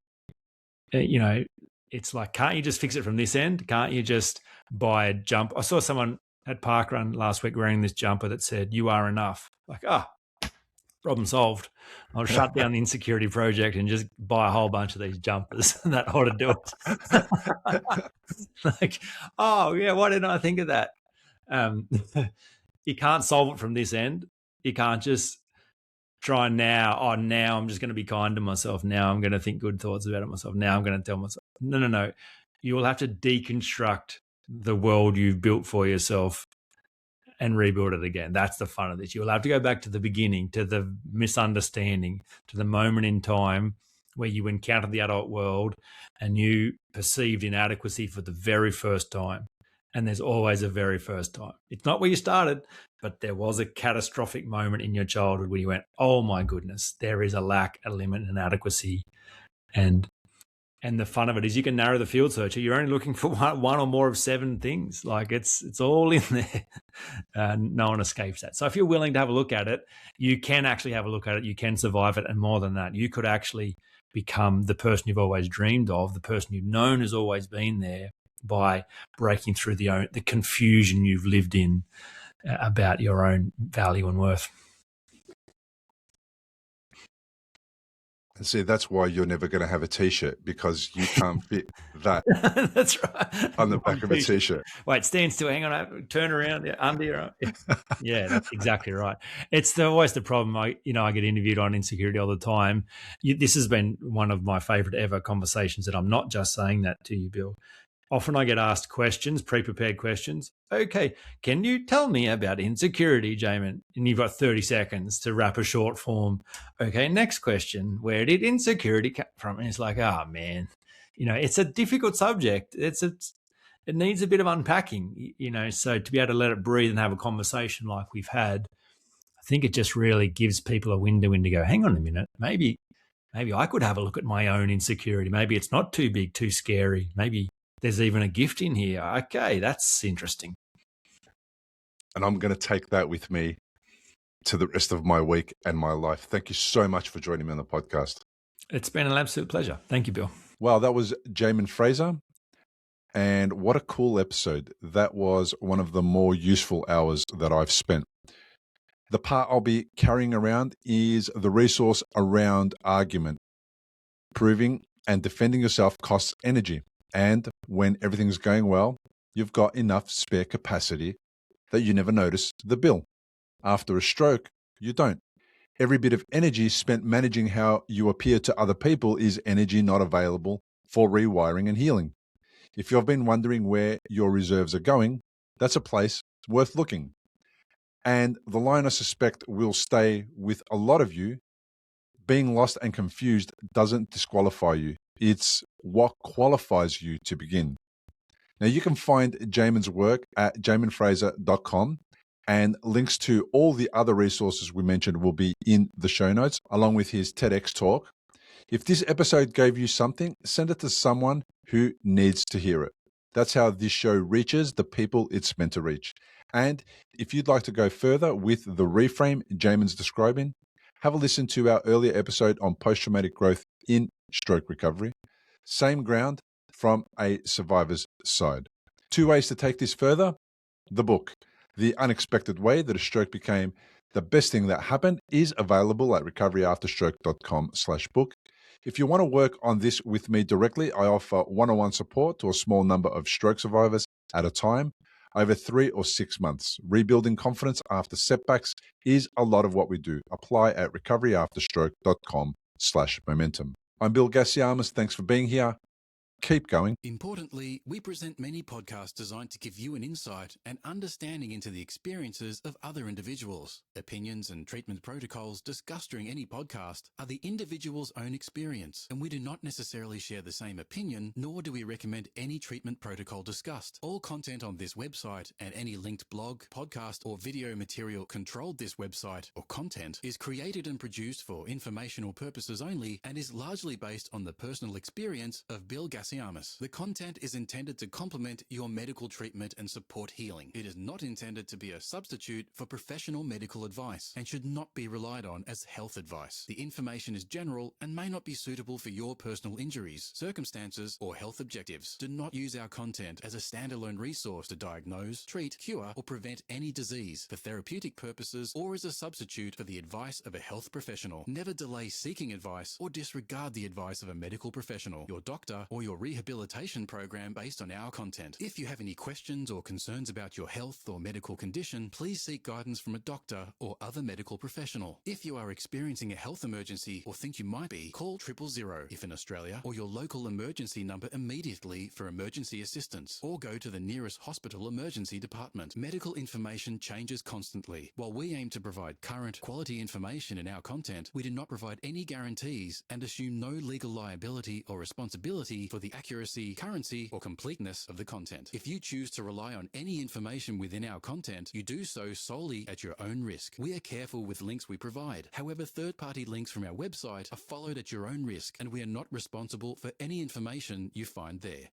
it's like, can't you just fix it from this end? Can't you just buy a jump? I saw someone at Parkrun last week wearing this jumper that said, "You are enough." Like, problem solved. I'll shut down the Insecurity Project and just buy a whole bunch of these jumpers. That ought to do it. Like, oh yeah, why didn't I think of that? You can't solve it from this end. You can't just try now. Now I'm just going to be kind to myself. Now I'm going to think good thoughts about it myself. Now I'm going to tell myself, no. You will have to deconstruct the world you've built for yourself and rebuild it again. That's the fun of this. You'll have to go back to the beginning, to the misunderstanding, to the moment in time where you encountered the adult world and you perceived inadequacy for the very first time. And there's always a very first time. It's not where you started, but there was a catastrophic moment in your childhood where you went, oh my goodness, there is a lack, a limit, an inadequacy. And the fun of it is you can narrow the field search. You're only looking for one or more of 7 things. Like it's all in there. No one escapes that. So if you're willing to have a look at it, you can actually have a look at it. You can survive it. And more than that, you could actually become the person you've always dreamed of, the person you've known has always been there, by breaking through the confusion you've lived in about your own value and worth. And see, that's why you're never going to have a T-shirt, because you can't fit that. That's right. On the back of a T-shirt. Wait, stand still. Hang on. Turn around. Under your. Yeah, that's exactly right. It's always the problem. I get interviewed on Insecurity all the time. This has been one of my favorite ever conversations, and I'm not just saying that to you, Bill. Often I get asked questions, pre-prepared questions. Okay, can you tell me about insecurity, Jaemin? And you've got 30 seconds to wrap a short form. Okay, next question. Where did insecurity come from? And it's like, oh man, it's a difficult subject. It needs a bit of unpacking, so to be able to let it breathe and have a conversation like we've had, I think it just really gives people a window in to go, hang on a minute, maybe I could have a look at my own insecurity. Maybe it's not too big, too scary. Maybe there's even a gift in here. Okay, that's interesting. And I'm going to take that with me to the rest of my week and my life. Thank you so much for joining me on the podcast. It's been an absolute pleasure. Thank you, Bill. Well, that was Jaemin Frazer. And what a cool episode. That was one of the more useful hours that I've spent. The part I'll be carrying around is the resource around argument. Proving and defending yourself costs energy. And when everything's going well, you've got enough spare capacity that you never notice the bill. After a stroke, you don't. Every bit of energy spent managing how you appear to other people is energy not available for rewiring and healing. If you've been wondering where your reserves are going, that's a place worth looking. And the line I suspect will stay with a lot of you: being lost and confused doesn't disqualify you. It's what qualifies you to begin. Now, you can find Jaemin's work at jaeminfrazer.com, and links to all the other resources we mentioned will be in the show notes, along with his TEDx talk. If this episode gave you something, send it to someone who needs to hear it. That's how this show reaches the people it's meant to reach. And if you'd like to go further with the reframe Jaemin's describing, have a listen to our earlier episode on post-traumatic growth in stroke recovery. Same ground from a survivor's side. 2 ways to take this further. The book, The Unexpected Way That a Stroke Became the Best Thing That Happened, is available at recoveryafterstroke.com/book. If you want to work on this with me directly, I offer one-on-one support to a small number of stroke survivors at a time over 3 or 6 months. Rebuilding confidence after setbacks is a lot of what we do. Apply at recoveryafterstroke.com/momentum. I'm Bill Gassiamas. Thanks for being here. Keep going. Importantly, we present many podcasts designed to give you an insight and understanding into the experiences of other individuals. Opinions and treatment protocols discussed during any podcast are the individual's own experience, and we do not necessarily share the same opinion, nor do we recommend any treatment protocol discussed. All content on this website and any linked blog, podcast, or video material controlled this website or content is created and produced for informational purposes only and is largely based on the personal experience of Bill Gassiamas. The content is intended to complement your medical treatment and support healing. It is not intended to be a substitute for professional medical advice and should not be relied on as health advice. The information is general and may not be suitable for your personal injuries, circumstances, or health objectives. Do not use our content as a standalone resource to diagnose, treat, cure, or prevent any disease for therapeutic purposes or as a substitute for the advice of a health professional. Never delay seeking advice or disregard the advice of a medical professional, your doctor, or your rehabilitation program based on our content. If you have any questions or concerns about your health or medical condition, please seek guidance from a doctor or other medical professional. If you are experiencing a health emergency or think you might be, call 000 if in Australia, or your local emergency number immediately for emergency assistance, or go to the nearest hospital emergency department. Medical information changes constantly. While we aim to provide current, quality information in our content, we do not provide any guarantees and assume no legal liability or responsibility for the accuracy, currency, or completeness of the content. If you choose to rely on any information within our content, you do so solely at your own risk. We are careful with links we provide. However, third-party links from our website are followed at your own risk, and we are not responsible for any information you find there.